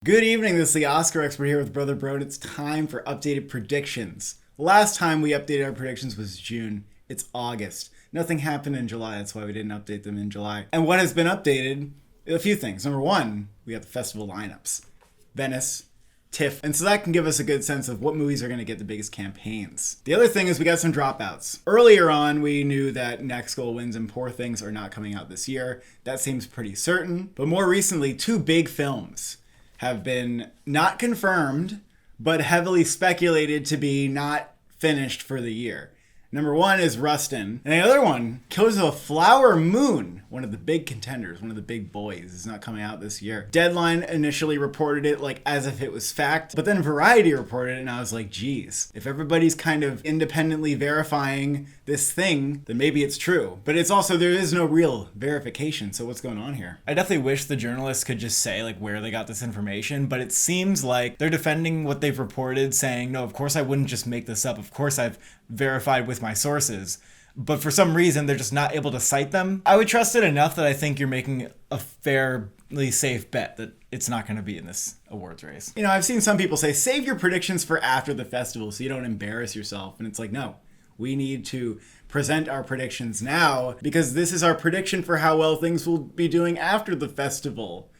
Good evening, this is the Oscar expert here with Brother Bro, and it's time for updated predictions. Last time we updated our predictions was June. It's August. Nothing happened in July, that's why we didn't update them in July. And what has been updated? A few things. Number one, we have the festival lineups. Venice, TIFF, and so that can give us a good sense of what movies are going to get the biggest campaigns. The other thing is we got some dropouts. Earlier on, we knew that Next Goal Wins and Poor Things are not coming out this year. That seems pretty certain. But more recently, two big films have been not confirmed, but heavily speculated to be not finished for the year. Number one is Rustin, and the other one, Killers of a Flower Moon, one of the big contenders, one of the big boys, is not coming out this year. Deadline initially reported it like as if it was fact, but then Variety reported it, and I was like, geez, if everybody's kind of independently verifying this thing, then maybe it's true. But it's also, there is no real verification, so what's going on here? I definitely wish the journalists could just say like where they got this information, but it seems like they're defending what they've reported, saying, no, of course I wouldn't just make this up. Of course I've verified with my sources. But for some reason, they're just not able to cite them. I would trust it enough that I think you're making a fairly safe bet that it's not going to be in this awards race. You know, I've seen some people say, save your predictions for after the festival so you don't embarrass yourself. And it's like, no, we need to present our predictions now because this is our prediction for how well things will be doing after the festival.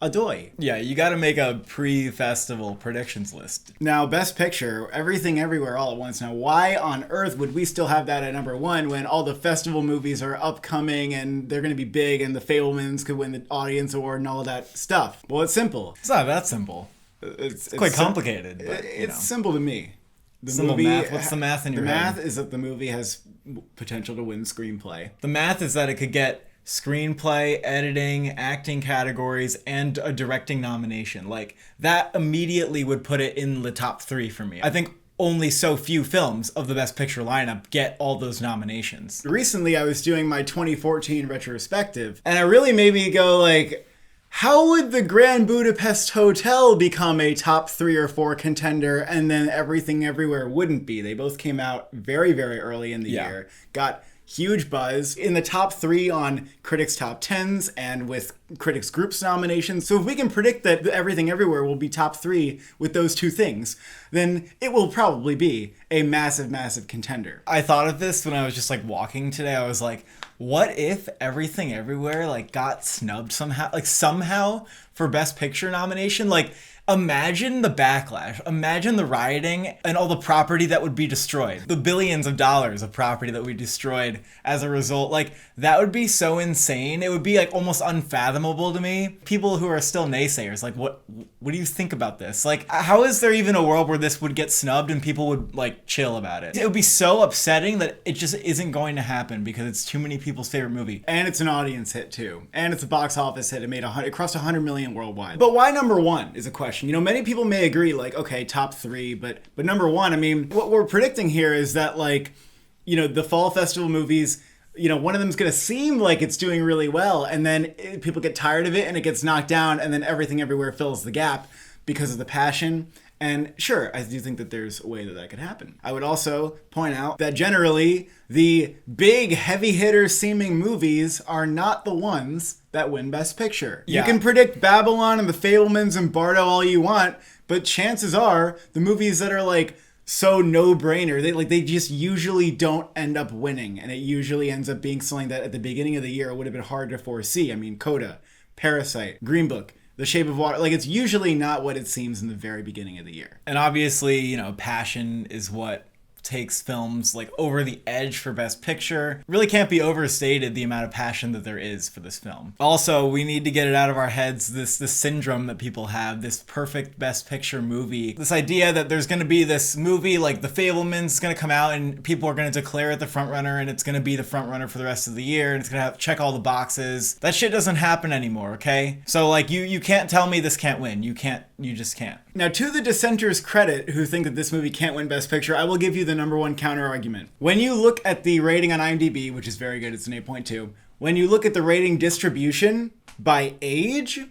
Adoy. Yeah, you got to make a pre-festival predictions list. Now, Best Picture, Everything Everywhere All at Once. Now, why on earth would we still have that at number one when all the festival movies are upcoming and they're going to be big and The Fabelmans could win the audience award and all that stuff? Well, it's simple. It's not that simple. It's quite complicated. But, it's simple to me. The movie, math. What's the math in your head? The math is that the movie has potential to win screenplay. The math is that it could get screenplay, editing, acting categories, and a directing nomination. Like, that immediately would put it in the top three for me. I think only so few films of the Best Picture lineup get all those nominations. Recently, I was doing my 2014 retrospective, and it really made me go like, how would the Grand Budapest Hotel become a top 3 or 4 contender and then Everything Everywhere wouldn't be? They both came out very, very early in the year, got huge buzz in the top 3 on critics' top 10s and with critics groups nominations. So if we can predict that Everything Everywhere will be top 3 with those two things, then it will probably be a massive, massive contender. I thought of this when I was just like walking today. I was like, what if Everything Everywhere like got snubbed somehow for Best Picture nomination? Like, imagine the backlash, imagine the rioting and all the property that would be destroyed. The billions of dollars of property that would be destroyed as a result. Like, that would be so insane. It would be like almost unfathomable to me. People who are still naysayers, like, what do you think about this? Like, how is there even a world where this would get snubbed and people would like chill about it? It would be so upsetting that it just isn't going to happen because it's too many people's favorite movie. And it's an audience hit too. And it's a box office hit. It crossed 100 million worldwide. But why number one is a question. You know, many people may agree, like, okay, top 3, but number one, I mean, what we're predicting here is that, like, you know, the fall festival movies, you know, one of them is going to seem like it's doing really well, and then people get tired of it, and it gets knocked down, and then Everything Everywhere fills the gap because of the passion. And sure, I do think that there's a way that could happen. I would also point out that generally, the big heavy hitter seeming movies are not the ones that win Best Picture. Yeah. You can predict Babylon and The Fabelmans and Bardo all you want, but chances are the movies that are like so no-brainer, they just usually don't end up winning, and it usually ends up being something that at the beginning of the year would have been hard to foresee. I mean, Coda, Parasite, Green Book, The Shape of Water, like, it's usually not what it seems in the very beginning of the year. And obviously, you know, passion is what takes films like over the edge for Best Picture. Really can't be overstated the amount of passion that there is for this film. Also, we need to get it out of our heads, this syndrome that people have, this perfect Best Picture movie. This idea that there's going to be this movie like The Fabelmans is going to come out and people are going to declare it the front runner and it's going to be the front runner for the rest of the year and it's going to check all the boxes. That shit doesn't happen anymore, okay? So like you can't tell me this can't win. You just can't. Now, to the dissenters' credit who think that this movie can't win Best Picture, I will give you the number one counter argument. When you look at the rating on IMDb, which is very good, it's an 8.2, when you look at the rating distribution by age,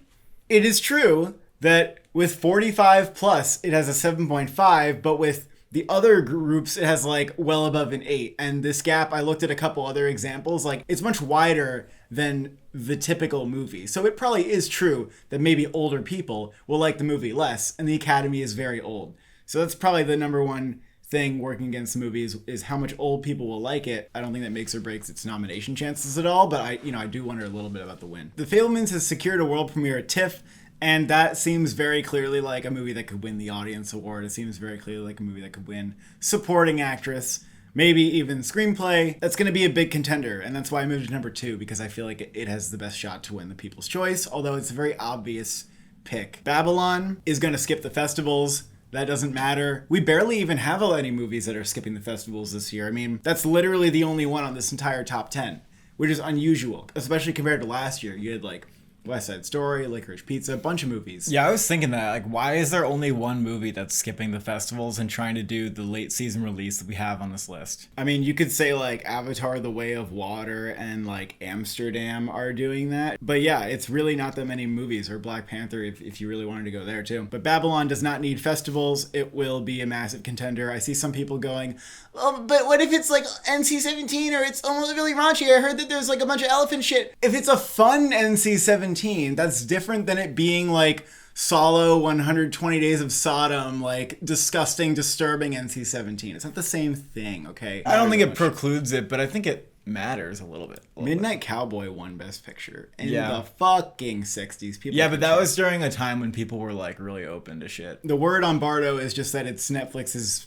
it is true that with 45 plus, it has a 7.5, but with The other groups, it has like well above an 8. And this gap, I looked at a couple other examples, like it's much wider than the typical movie. So it probably is true that maybe older people will like the movie less, and the Academy is very old. So that's probably the number one thing working against the movie is how much old people will like it. I don't think that makes or breaks its nomination chances at all, but I do wonder a little bit about the win. The Fabelmans has secured a world premiere at TIFF, and that seems very clearly like a movie that could win the Audience Award. It seems very clearly like a movie that could win Supporting Actress, maybe even Screenplay. That's going to be a big contender, and that's why I moved to number 2, because I feel like it has the best shot to win the People's Choice, although it's a very obvious pick. Babylon is going to skip the festivals. That doesn't matter. We barely even have any movies that are skipping the festivals this year. I mean, that's literally the only one on this entire top 10, which is unusual, especially compared to last year. You had like West Side Story, Licorice Pizza, a bunch of movies. Yeah, I was thinking that. Like, why is there only one movie that's skipping the festivals and trying to do the late season release that we have on this list? I mean, you could say like Avatar: The Way of Water and like Amsterdam are doing that. But yeah, it's really not that many movies, or Black Panther if you really wanted to go there too. But Babylon does not need festivals. It will be a massive contender. I see some people going, oh, but what if it's like NC-17 or it's almost really raunchy? I heard that there's like a bunch of elephant shit. If it's a fun NC-17, that's different than it being like Solo, 120 Days of Sodom, like disgusting, disturbing NC-17. It's not the same thing, okay? I don't think it precludes it, but I think it matters a little bit. Midnight Cowboy won Best Picture in the fucking 60s. People but that was during a time when people were like really open to shit. The word on Bardo is just that it's Netflix's,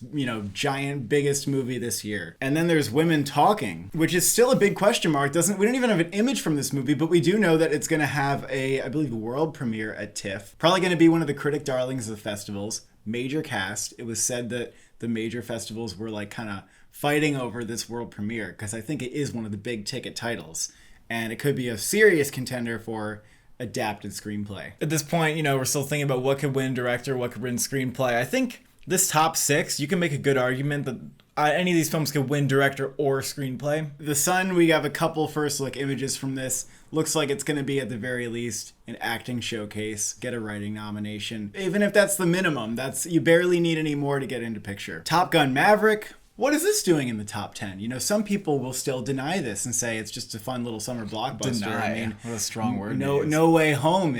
giant biggest movie this year. And then there's Women Talking, which is still a big question mark. We don't even have an image from this movie, but we do know that it's going to have I believe, world premiere at TIFF. Probably going to be one of the critic darlings of the festivals. Major cast. It was said that the major festivals were like kind of fighting over this world premiere because I think it is one of the big ticket titles, and it could be a serious contender for adapted screenplay. At this point, we're still thinking about what could win director, what could win screenplay. I think this top 6, you can make a good argument that any of these films could win director or screenplay. The Sun, we have a couple first look images from this. Looks like it's going to be at the very least an acting showcase, get a writing nomination. Even if that's the minimum, you barely need any more to get into picture. Top Gun Maverick. What is this doing in the top 10? Some people will still deny this and say it's just a fun little summer blockbuster. Deny. I mean, what a strong word. No Way Home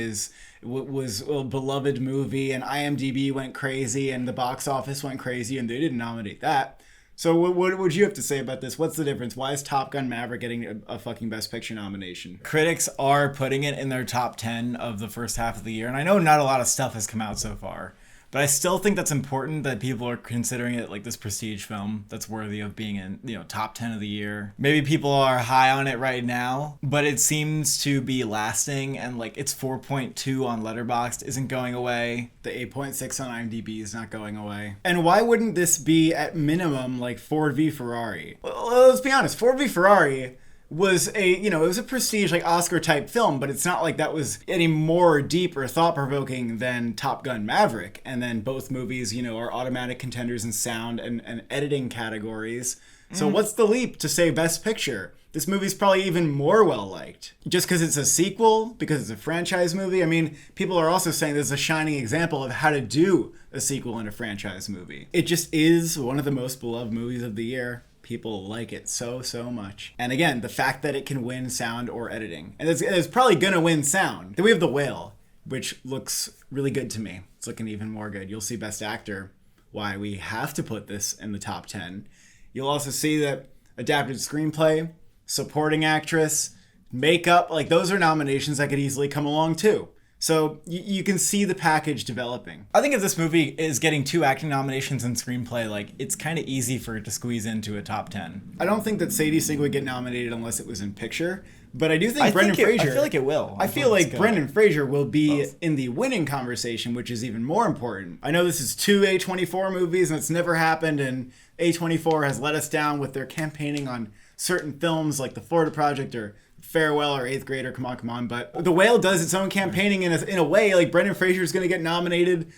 was a beloved movie, and IMDb went crazy, and the box office went crazy, and they didn't nominate that. So what would you have to say about this? What's the difference? Why is Top Gun Maverick getting a fucking Best Picture nomination? Critics are putting it in their top 10 of the first half of the year, and I know not a lot of stuff has come out so far. But I still think that's important that people are considering it like this prestige film that's worthy of being in, top 10 of the year. Maybe people are high on it right now, but it seems to be lasting, and like its 4.2 on Letterboxd isn't going away. The 8.6 on IMDb is not going away. And why wouldn't this be at minimum like Ford v Ferrari? Well, let's be honest, Ford v Ferrari was it was a prestige like Oscar type film, but it's not like that was any more deep or thought provoking than Top Gun Maverick. And then both movies, are automatic contenders in sound and editing categories. So what's the leap to say Best Picture? This movie's probably even more well liked. Just because it's a sequel, because it's a franchise movie. I mean, people are also saying this is a shining example of how to do a sequel in a franchise movie. It just is one of the most beloved movies of the year. People like it so much. And again, the fact that it can win sound or editing. And it's probably going to win sound. Then we have The Whale, which looks really good to me. It's looking even more good. You'll see Best Actor, why we have to put this in the top 10. You'll also see that Adapted Screenplay, Supporting Actress, Makeup, like those are nominations that could easily come along too. So you can see the package developing. I think if this movie is getting 2 acting nominations and screenplay, like it's kind of easy for it to squeeze into a top 10. I don't think that Sadie Sink would get nominated unless it was in picture, but I do think Brendan Fraser. I feel like it will. I feel like Brendan Fraser will be in the winning conversation, which is even more important. I know this is 2 A24 movies and it's never happened, and A24 has let us down with their campaigning on certain films like The Florida Project or Farewell or Eighth Grader, come on. But The Whale does its own campaigning in a way, like Brendan Fraser is going to get nominated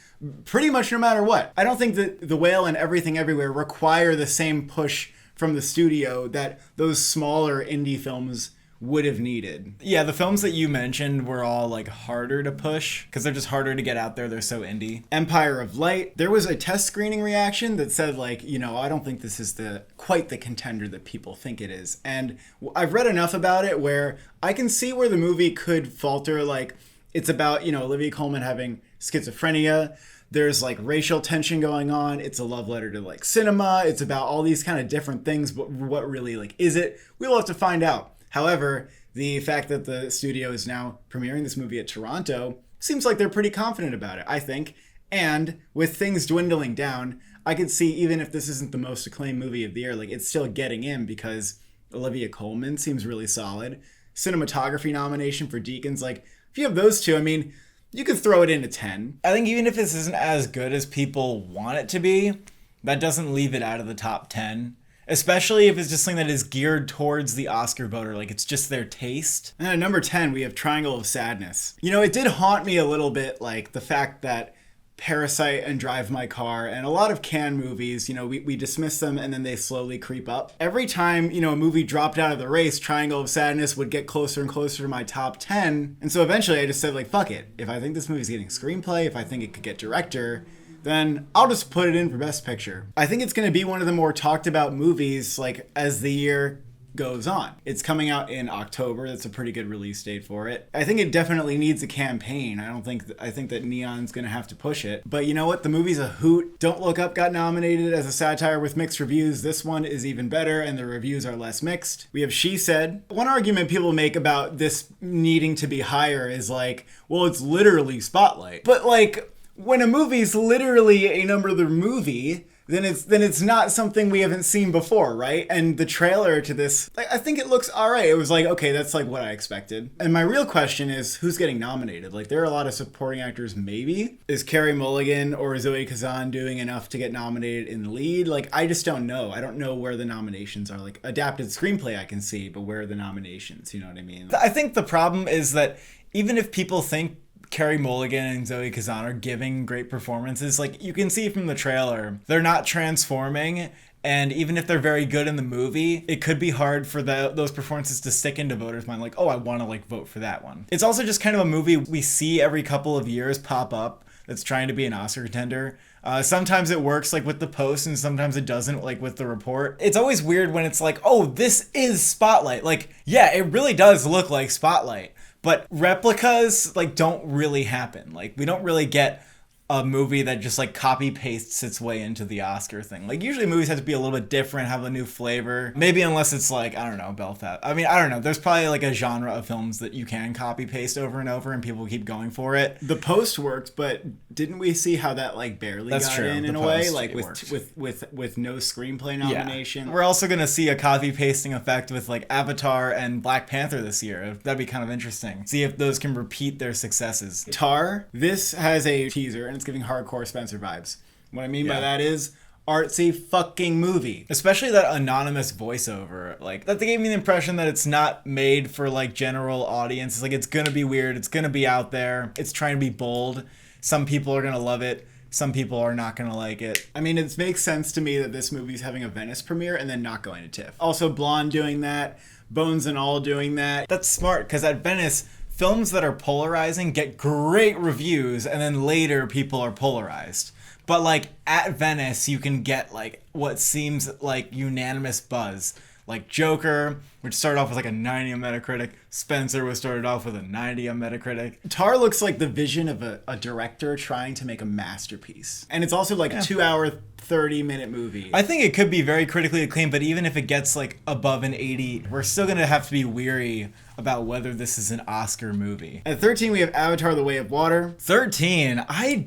pretty much no matter what. I don't think that The Whale and Everything Everywhere require the same push from the studio that those smaller indie films would have needed. Yeah, the films that you mentioned were all like harder to push because they're just harder to get out there. They're so indie. Empire of Light, there was a test screening reaction that said like, I don't think this is quite the contender that people think it is. And I've read enough about it where I can see where the movie could falter. Like, it's about, Olivia Colman having schizophrenia. There's like racial tension going on. It's a love letter to like cinema. It's about all these kind of different things, but what really like is it? We'll have to find out. However, the fact that the studio is now premiering this movie at Toronto seems like they're pretty confident about it, I think. And with things dwindling down, I could see even if this isn't the most acclaimed movie of the year, like it's still getting in because Olivia Colman seems really solid. Cinematography nomination for Deacons, like if you have those two, I mean, you could throw it into 10. I think even if this isn't as good as people want it to be, that doesn't leave it out of the top 10. Especially if it's just something that is geared towards the Oscar voter, like it's just their taste. And at number 10, we have Triangle of Sadness. It did haunt me a little bit, like the fact that Parasite and Drive My Car and a lot of Cannes movies, we dismiss them and then they slowly creep up. Every time, a movie dropped out of the race, Triangle of Sadness would get closer and closer to my top 10. And so eventually I just said, like, fuck it. If I think this movie's getting screenplay, if I think it could get director, then I'll just put it in for Best Picture. I think it's going to be one of the more talked about movies, like, as the year goes on. It's coming out in October. That's a pretty good release date for it. I think it definitely needs a campaign. I think that Neon's going to have to push it. But you know what? The movie's a hoot. Don't Look Up got nominated as a satire with mixed reviews. This one is even better, and the reviews are less mixed. We have She Said. One argument people make about this needing to be higher is like, well, it's literally Spotlight. But like, when a movie's literally a number of the movie, then it's not something we haven't seen before, right? And the trailer to this, I think it looks all right. It was like, okay, that's like what I expected. And my real question is, who's getting nominated? Like, there are a lot of supporting actors, maybe. Is Carey Mulligan or Zoe Kazan doing enough to get nominated in the lead? Like, I just don't know. I don't know where the nominations are. Like, adapted screenplay I can see, but where are the nominations? You know what I mean? I think the problem is that even if people think Carey Mulligan and Zoe Kazan are giving great performances, like you can see from the trailer, they're not transforming. And even if they're very good in the movie, it could be hard for those performances to stick into voters' mind. Like, oh, I want to like vote for that one. It's also just kind of a movie we see every couple of years pop up that's trying to be an Oscar contender. Sometimes it works like with The Post and sometimes it doesn't, like with The Report. It's always weird when it's like, oh, this is Spotlight. Like, yeah, it really does look like Spotlight. But replicas, like, don't really happen. Like, we don't really get a movie that just, like, copy-pastes its way into the Oscar thing. Like, usually movies have to be a little bit different, have a new flavor. Maybe unless it's, like, I don't know, Belfast. I mean, I don't know. There's probably, like, a genre of films that you can copy-paste over and over, and people keep going for it. The Post worked, but didn't we see how that, like, barely got in a way? Like, with no screenplay nomination? Yeah. We're also going to see a copy-pasting effect with, like, Avatar and Black Panther this year. That'd be kind of interesting. See if those can repeat their successes. Tar, this has a teaser, and it's giving hardcore Spencer vibes. What I mean by that is artsy fucking movie. Especially that anonymous voiceover. Like, that gave me the impression that it's not made for, like, general audience. It's like, it's gonna be weird. It's gonna be out there. It's trying to be bold. Some people are gonna love it. Some people are not gonna like it. I mean, it makes sense to me that this movie's having a Venice premiere and then not going to TIFF. Also, Blonde doing that. Bones and All doing that. That's smart, because at Venice, films that are polarizing get great reviews, and then later people are polarized. But like at Venice, you can get like what seems like unanimous buzz. Like Joker, which started off with like a 90 on Metacritic. Spencer was started off with a 90 on Metacritic. Tar looks like the vision of a director trying to make a masterpiece. And it's also like a 2-hour, 30-minute movie. I think it could be very critically acclaimed, but even if it gets like above an 80, we're still going to have to be weary about whether this is an Oscar movie. At 13, we have Avatar: The Way of Water. 13, I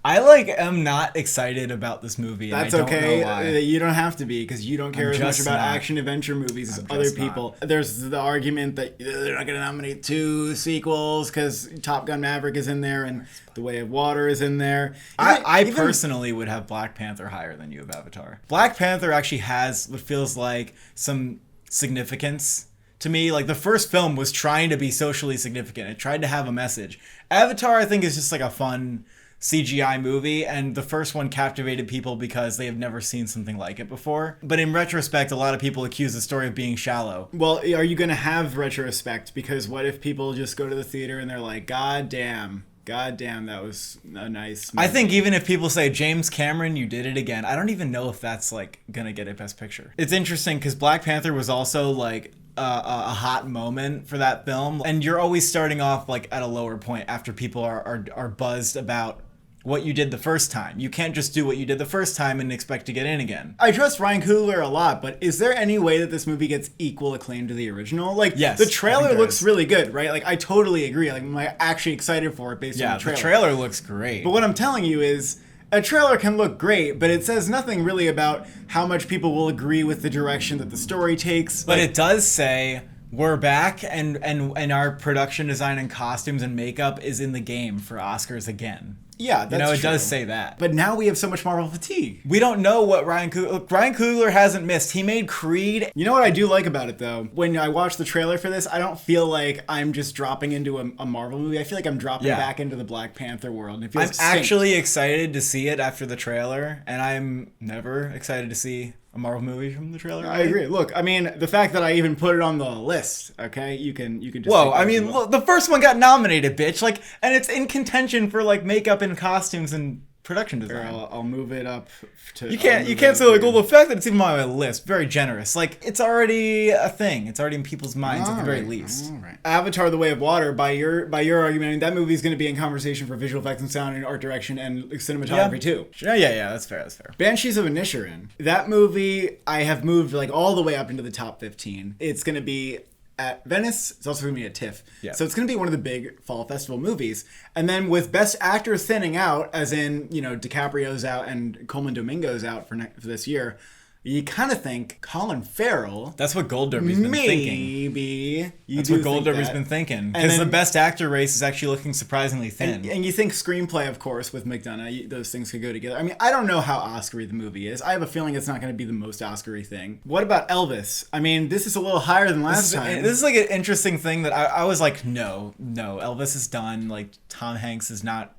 am not excited about this movie. That's and I don't okay. know why. You don't have to be, because you don't care as much about action adventure movies as other people. There's the argument that they're not going to nominate 2 sequels because Top Gun Maverick is in there and The Way of Water is in there. I personally would have Black Panther higher than you have Avatar. Black Panther actually has what feels like some significance to me. Like, the first film was trying to be socially significant. It tried to have a message. Avatar, I think, is just like a fun CGI movie, and the first one captivated people because they have never seen something like it before. But in retrospect, a lot of people accuse the story of being shallow. Well, are you going to have retrospect? Because what if people just go to the theater and they're like, God damn, that was a nice movie. I think even if people say, James Cameron, you did it again, I don't even know if that's like gonna get a Best Picture. It's interesting because Black Panther was also like a hot moment for that film, and you're always starting off like at a lower point after people are buzzed about what you did the first time. You can't just do what you did the first time and expect to get in again. I trust Ryan Coogler a lot, but is there any way that this movie gets equal acclaim to the original? Like, yes, the trailer looks really good, right? Like, I totally agree. Like, I'm actually excited for it based on the trailer. The trailer looks great. But what I'm telling you is, a trailer can look great, but it says nothing really about how much people will agree with the direction that the story takes. But it does say, we're back, and our production design and costumes and makeup is in the game for Oscars again. Yeah, that's true. It does say that. But now we have so much Marvel fatigue. We don't know what Ryan Coogler hasn't missed. He made Creed. You know what I do like about it, though? When I watch the trailer for this, I don't feel like I'm just dropping into a Marvel movie. I feel like I'm dropping back into the Black Panther world. It feels I'm actually excited to see it after the trailer, and I'm never excited to see a Marvel movie from the trailer. I agree. Look, I mean, the fact that I even put it on the list, okay? You can just... Whoa, I mean, look, the first one got nominated, bitch. Like, and it's in contention for, like, makeup and costumes and production design. I'll move it up to... You can't say, like, well, the fact that it's even on my list, very generous. Like, it's already a thing. It's already in people's minds at the very least. All right. Avatar: The Way of Water, by your argument, that movie is going to be in conversation for visual effects and sound and art direction and cinematography, too. Yeah, that's fair. Banshees of Inisherin. That movie, I have moved, like, all the way up into the top 15. It's going to be at Venice. It's also going to be at TIFF. Yeah. So it's going to be one of the big fall festival movies. And then with Best Actor thinning out, as in, DiCaprio's out and Coleman Domingo's out for this year, you kind of think Colin Farrell... That's what Gold Derby's been thinking. Maybe. That's what Gold Derby's been thinking. Because the Best Actor race is actually looking surprisingly thin. And you think Screenplay, of course, with McDonough, those things could go together. I mean, I don't know how Oscar-y the movie is. I have a feeling it's not going to be the most Oscar-y thing. What about Elvis? I mean, this is a little higher than last time. This is like an interesting thing that I was like, no, Elvis is done. Like, Tom Hanks is not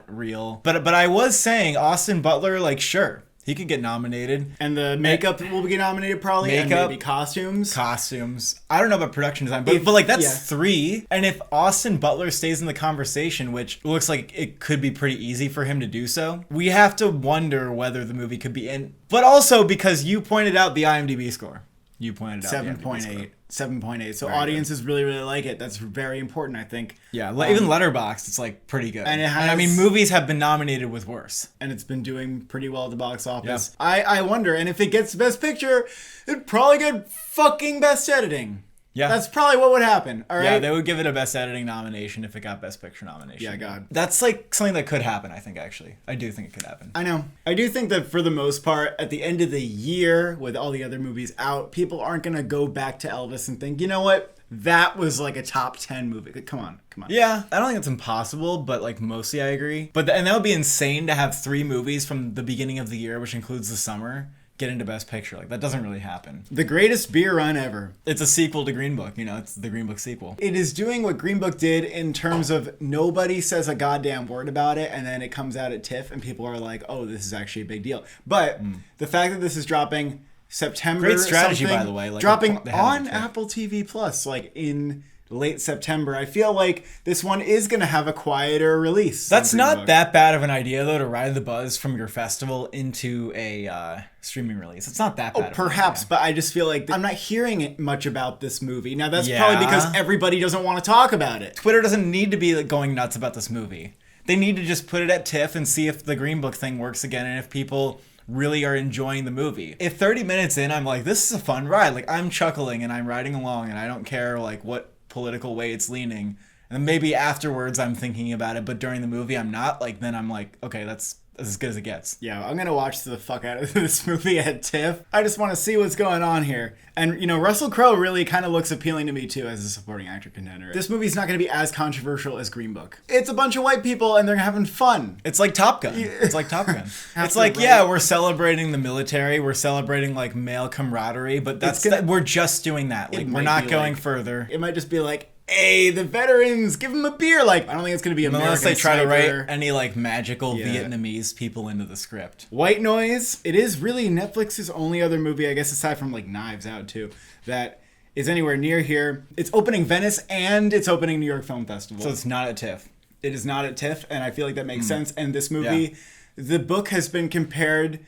real. But I was saying, Austin Butler, like, sure. He could get nominated. And the makeup will get nominated probably. And maybe costumes. I don't know about production design, but like that's 3. And if Austin Butler stays in the conversation, which looks like it could be pretty easy for him to do so, we have to wonder whether the movie could be in. But also because you pointed out the IMDb score. 7.8. 7.8. So audiences really, really like it. That's very important, I think. Yeah, even LETTERBOXD, it's like pretty good. And I mean, movies have been nominated with worse. And it's been doing pretty well at the box office. Yep. I wonder, and if it gets Best Picture, it'd probably get fucking Best Editing. Yeah. That's probably what would happen, all right? Yeah, they would give it a Best Editing nomination if it got Best Picture nomination. Yeah, God. That's like something that could happen, I think, actually. I do think it could happen. I know. I do think that for the most part, at the end of the year, with all the other movies out, people aren't going to go back to Elvis and think, you know what? That was like a top 10 movie. Come on. Yeah, I don't think it's impossible, but like mostly I agree. And that would be insane to have 3 movies from the beginning of the year, which includes the summer, get into Best Picture. Like, that doesn't really happen. The greatest beer run ever. It's a sequel to Green Book. It's the Green Book sequel. It is doing what Green Book did in terms of nobody says a goddamn word about it, and then it comes out at TIFF, and people are like, oh, this is actually a big deal. But the fact that this is dropping September... Great strategy, by the way. Like, dropping on Apple TV Plus, like, in late September. I feel like this one is going to have a quieter release. That's not that bad of an idea, though, to ride the buzz from your festival into a streaming release. It's not that bad. Perhaps, but I just feel like I'm not hearing much about this movie. Now, that's probably because everybody doesn't want to talk about it. Twitter doesn't need to be like, going nuts about this movie. They need to just put it at TIFF and see if the Green Book thing works again and if people really are enjoying the movie. If 30 minutes in, I'm like, this is a fun ride. Like, I'm chuckling and I'm riding along and I don't care, like, what political way it's leaning, and then maybe afterwards I'm thinking about it, but during the movie I'm not. Like, then I'm like, okay, that's as good as it gets. Yeah, I'm gonna watch the fuck out of this movie at TIFF. I just want to see what's going on here. And Russell Crowe really kind of looks appealing to me too as a supporting actor contender. This movie's not gonna be as controversial as Green Book. It's a bunch of white people and they're having fun. It's like Top Gun. It's like Top Gun. It's like, yeah, we're celebrating the military, we're celebrating like male camaraderie, but we're just doing that. Like, we're not going further. It might just be like, hey, the veterans, give them a beer. Like, I don't think it's going to be American Unless they try to Sniper. write any like magical Vietnamese people into the script. White Noise. It is really Netflix's only other movie, I guess, aside from like Knives Out too, that is anywhere near here. It's opening Venice and it's opening New York Film Festival. So it's not at TIFF. It is not at TIFF, and I feel like that makes sense. And this movie, the book has been compared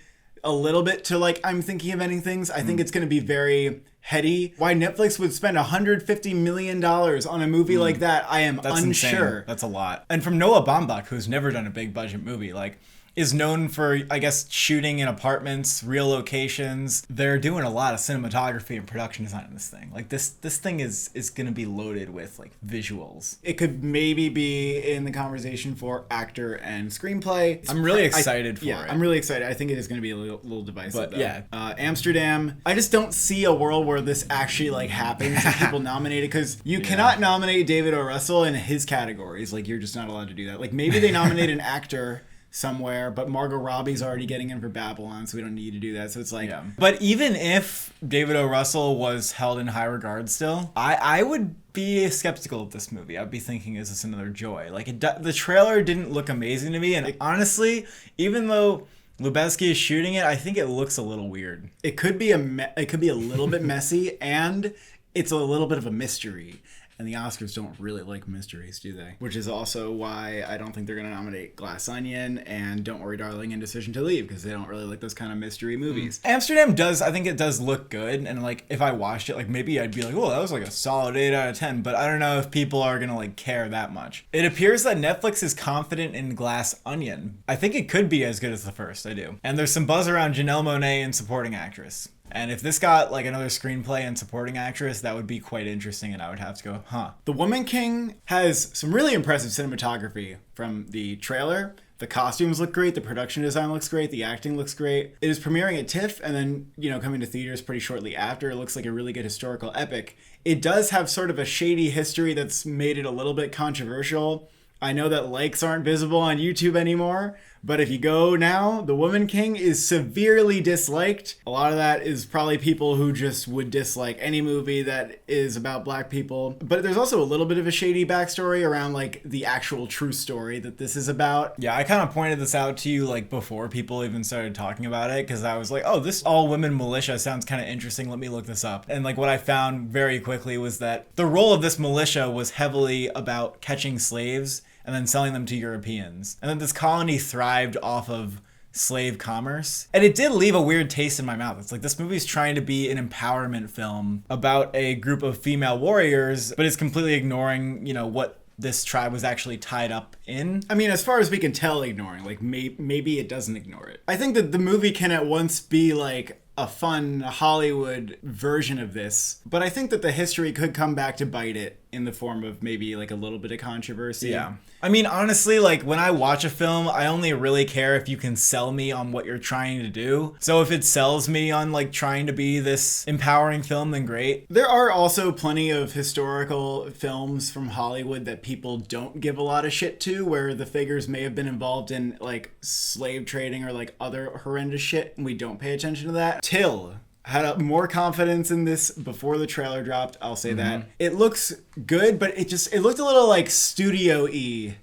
a little bit to like I'm Thinking of Ending Things. I think it's going to be very heady. Why Netflix would spend $150 million on a movie like that, I am That's unsure. insane. That's a lot. And from Noah Baumbach, who's never done a big budget movie, like is known for, I guess, shooting in apartments, real locations. They're doing a lot of cinematography and production design in this thing. Like this thing is going to be loaded with like visuals. It could maybe be in the conversation for actor and screenplay. I'm really excited for it. I'm really excited. I think it is going to be a little divisive. But though. yeah. Amsterdam. I just don't see a world where this actually like happens and people nominate it, because you cannot nominate David O. Russell in his categories. Like you're just not allowed to do that. Like maybe they nominate an actor somewhere, but Margot Robbie's already getting in for Babylon, so we don't need to do that. So it's like, But even if David O. Russell was held in high regard still, I would be skeptical of this movie. I'd be thinking, is this another Joy? Like the trailer didn't look amazing to me, and honestly, even though Lubeski is shooting it, I think it looks a little weird. It could be a little bit messy, and it's a little bit of a mystery. And the Oscars don't really like mysteries, do they? Which is also why I don't think they're going to nominate Glass Onion and Don't Worry Darling and Decision to Leave, because they don't really like those kind of mystery movies. Amsterdam I think it does look good, and like if I watched it, like maybe I'd be like, oh, that was like a solid 8 out of 10, but I don't know if people are going to like care that much. It appears that Netflix is confident in Glass Onion. I think it could be as good as the first, I do. And there's some buzz around Janelle Monáe and supporting actress. And if this got like another screenplay and supporting actress, that would be quite interesting, and I would have to go, huh. The Woman King has some really impressive cinematography from the trailer. The costumes look great, the production design looks great, the acting looks great. It is premiering at TIFF and then, coming to theaters pretty shortly after. It looks like a really good historical epic. It does have sort of a shady history that's made it a little bit controversial. I know that likes aren't visible on YouTube anymore, but if you go now, The Woman King is severely disliked. A lot of that is probably people who just would dislike any movie that is about black people. But there's also a little bit of a shady backstory around like the actual true story that this is about. Yeah, I kind of pointed this out to you like before people even started talking about it, because I was like, oh, this all-women militia sounds kind of interesting. Let me look this up. And like what I found very quickly was that the role of this militia was heavily about catching slaves and then selling them to Europeans. And then this colony thrived off of slave commerce. And it did leave a weird taste in my mouth. It's like this movie's trying to be an empowerment film about a group of female warriors, but it's completely ignoring, what this tribe was actually tied up in. I mean, as far as we can tell, ignoring. Like, maybe it doesn't ignore it. I think that the movie can at once be like a fun Hollywood version of this, but I think that the history could come back to bite it in the form of maybe like a little bit of controversy. Yeah. I mean, honestly, like when I watch a film, I only really care if you can sell me on what you're trying to do. So if it sells me on like trying to be this empowering film, then great. There are also plenty of historical films from Hollywood that people don't give a lot of shit to, where the figures may have been involved in like slave trading or like other horrendous shit, and we don't pay attention to that. Till had more confidence in this before the trailer dropped, I'll say that. It looks good, but it looked a little like studio-y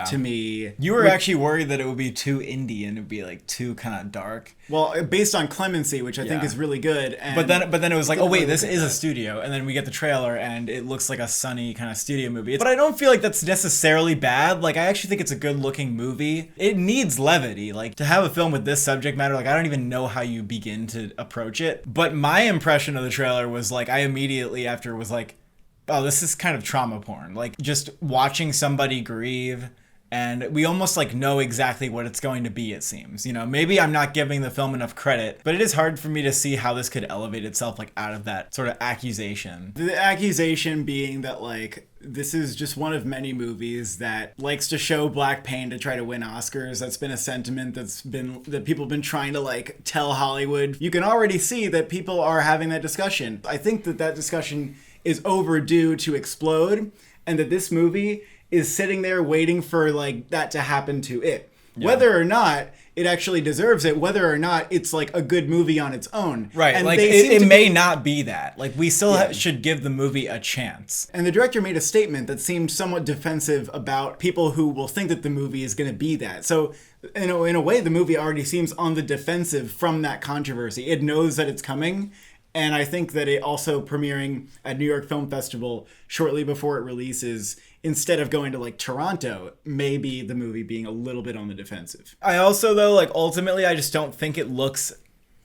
to me. You were actually worried that it would be too indie and it would be like too kind of dark. Well, based on Clemency, which I think is really good. And but then it was like, oh wait, this is a studio. And then we get the trailer and it looks like a sunny kind of studio movie. But I don't feel like that's necessarily bad. Like I actually think it's a good looking movie. It needs levity. Like to have a film with this subject matter, like I don't even know how you begin to approach it. But my impression of the trailer was like, I immediately after was like, oh, this is kind of trauma porn. Like just watching somebody grieve, and we almost like know exactly what it's going to be, it seems. Maybe I'm not giving the film enough credit, but it is hard for me to see how this could elevate itself like out of that sort of accusation. The accusation being that like this is just one of many movies that likes to show black pain to try to win Oscars. That's been a sentiment that people have been trying to like tell Hollywood. You can already see that people are having that discussion. I think that discussion is overdue to explode, and that this movie is sitting there waiting for like that to happen to it. whether or not it actually deserves it, whether or not it's like a good movie on its own. Right, And like they it seem to may be- not be that. Like we still should give the movie a chance. And the director made a statement that seemed somewhat defensive about people who will think that the movie is going to be that. So in a way, the movie already seems on the defensive from that controversy. It knows that it's coming. And I think that it also premiering at New York Film Festival shortly before it releases, instead of going to like Toronto, maybe the movie being a little bit on the defensive. I also, though, like ultimately, I just don't think it looks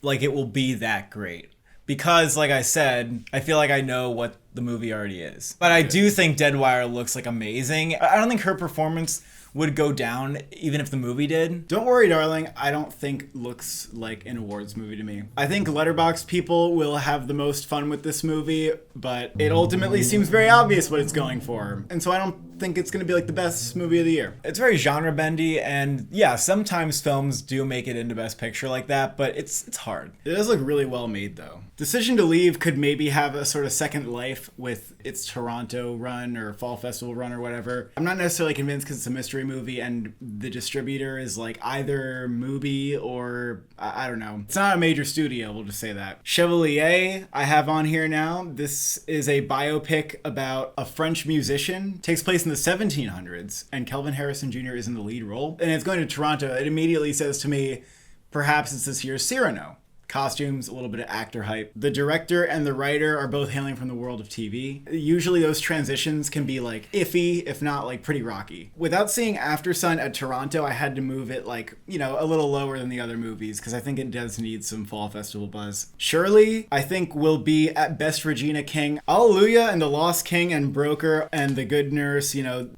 like it will be that great. Because, like I said, I feel like I know what the movie already is. But I do think Deadwire looks like amazing. I don't think her performance would go down even if the movie did. Don't worry, darling. I don't think looks like an awards movie to me. I think Letterboxd people will have the most fun with this movie, but it ultimately seems very obvious what it's going for. And so I don't think it's going to be like the best movie of the year. It's very genre bendy, and yeah, sometimes films do make it into Best Picture like that, but it's hard. It does look really well made, though. Decision to Leave could maybe have a sort of second life with its Toronto run or Fall Festival run or whatever. I'm not necessarily convinced because it's a mystery movie and the distributor is like either Mubi or I don't know. It's not a major studio, we'll just say that. Chevalier, I have on here now. This is a biopic about a French musician. Takes place in the 1700s, and Kelvin Harrison Jr. is in the lead role. And it's going to Toronto. It immediately says to me, perhaps it's this year's Cyrano. Costumes, a little bit of actor hype. The director and the writer are both hailing from the world of TV. Usually those transitions can be like iffy, if not like pretty rocky. Without seeing Aftersun at Toronto, I had to move it like, a little lower than the other movies because I think it does need some fall festival buzz. Shirley, I think will be at best Regina King. Alleluia and The Lost King and Broker and The Good Nurse,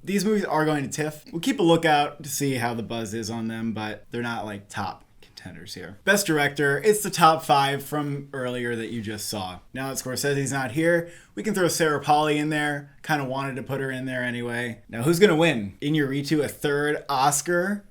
these movies are going to TIFF. We'll keep a lookout to see how the buzz is on them, but they're not like top contenders here. Best Director, it's the top 5 from earlier that you just saw. Now that Scorsese's not here, we can throw Sarah Polley in there. Kind of wanted to put her in there anyway. Now who's gonna win? Iñárritu, a third Oscar?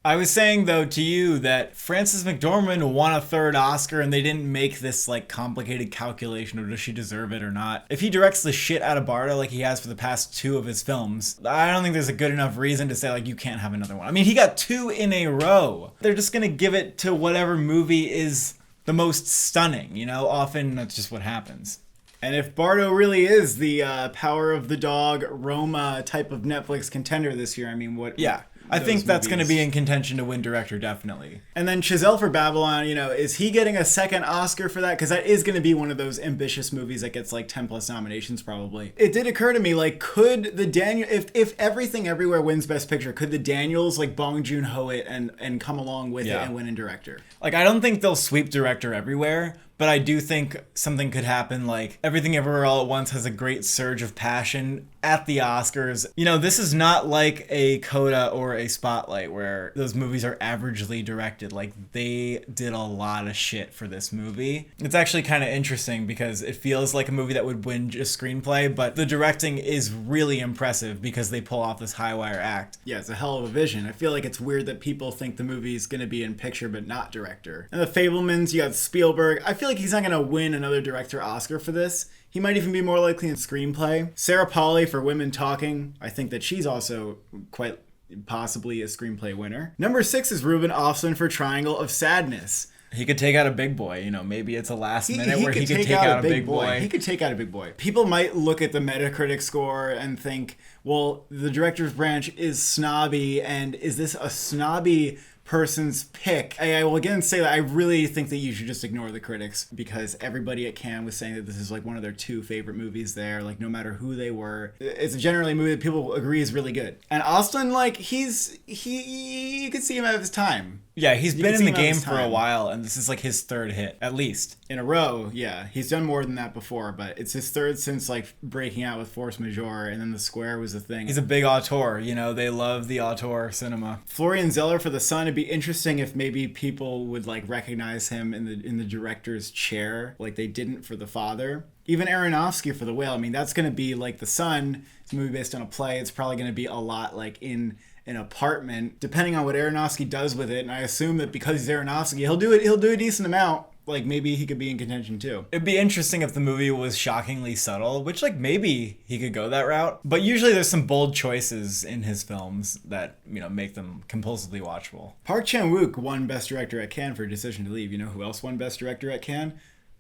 I was saying, though, to you that Frances McDormand won a third Oscar and they didn't make this, like, complicated calculation of does she deserve it or not. If he directs the shit out of Bardo like he has for the past 2 of his films, I don't think there's a good enough reason to say, like, you can't have another one. I mean, he got 2 in a row. They're just gonna give it to whatever movie is the most stunning, Often that's just what happens. And if Bardo really is the Power of the Dog, Roma type of Netflix contender this year, I mean, what... Yeah. I think that's going to be in contention to win director, definitely. And then Chazelle for Babylon, is he getting a second Oscar for that? Because that is going to be one of those ambitious movies that gets like 10 plus nominations probably. It did occur to me, like, could the Daniel, if Everything Everywhere wins Best Picture, could the Daniels like Bong Joon-ho it and come along with it and win in director? Like, I don't think they'll sweep director everywhere, but I do think something could happen, like Everything Everywhere All at Once has a great surge of passion at the Oscars. This is not like a Coda or a Spotlight where those movies are averagely directed. Like, they did a lot of shit for this movie. It's actually kind of interesting because it feels like a movie that would win just screenplay, but the directing is really impressive because they pull off this high wire act. Yeah, it's a hell of a vision. I feel like it's weird that people think the movie's going to be in picture but not director. And The Fabelmans, you got Spielberg. I feel like he's not going to win another director Oscar for this. He might even be more likely in screenplay. Sarah Polley for Women Talking. I think that she's also quite possibly a screenplay winner. Number 6 is Ruben Östlund for Triangle of Sadness. He could take out a big boy, maybe it's a last minute where he could take out a big boy. He could take out a big boy. People might look at the Metacritic score and think, well, the director's branch is snobby, and is this a snobby person's pick? I will again say that I really think that you should just ignore the critics because everybody at Cannes was saying that this is like one of their 2 favorite movies there, like no matter who they were. It's generally a movie that people agree is really good. And Östlund, like, you could see him out of his time. Yeah, he's been in the game for a while, and this is like his 3rd hit, at least. In a row, yeah. He's done more than that before, but it's his 3rd since like breaking out with Force Majeure, and then The Square was the thing. He's a big auteur, they love the auteur cinema. Florian Zeller for The Sun. It'd be interesting if maybe people would like recognize him in the director's chair, like they didn't for The Father. Even Aronofsky for The Whale. I mean, that's going to be like The Sun. It's a movie based on a play. It's probably going to be a lot like in an apartment, depending on what Aronofsky does with it. And I assume that because he's Aronofsky, he'll do a decent amount. like maybe he could be in contention too. It'd be interesting if the movie was shockingly subtle, which like maybe he could go that route. But usually there's some bold choices in his films that, you know, make them compulsively watchable. Park Chan-wook won Best Director at Cannes for Decision to Leave. You know who else won Best Director at Cannes?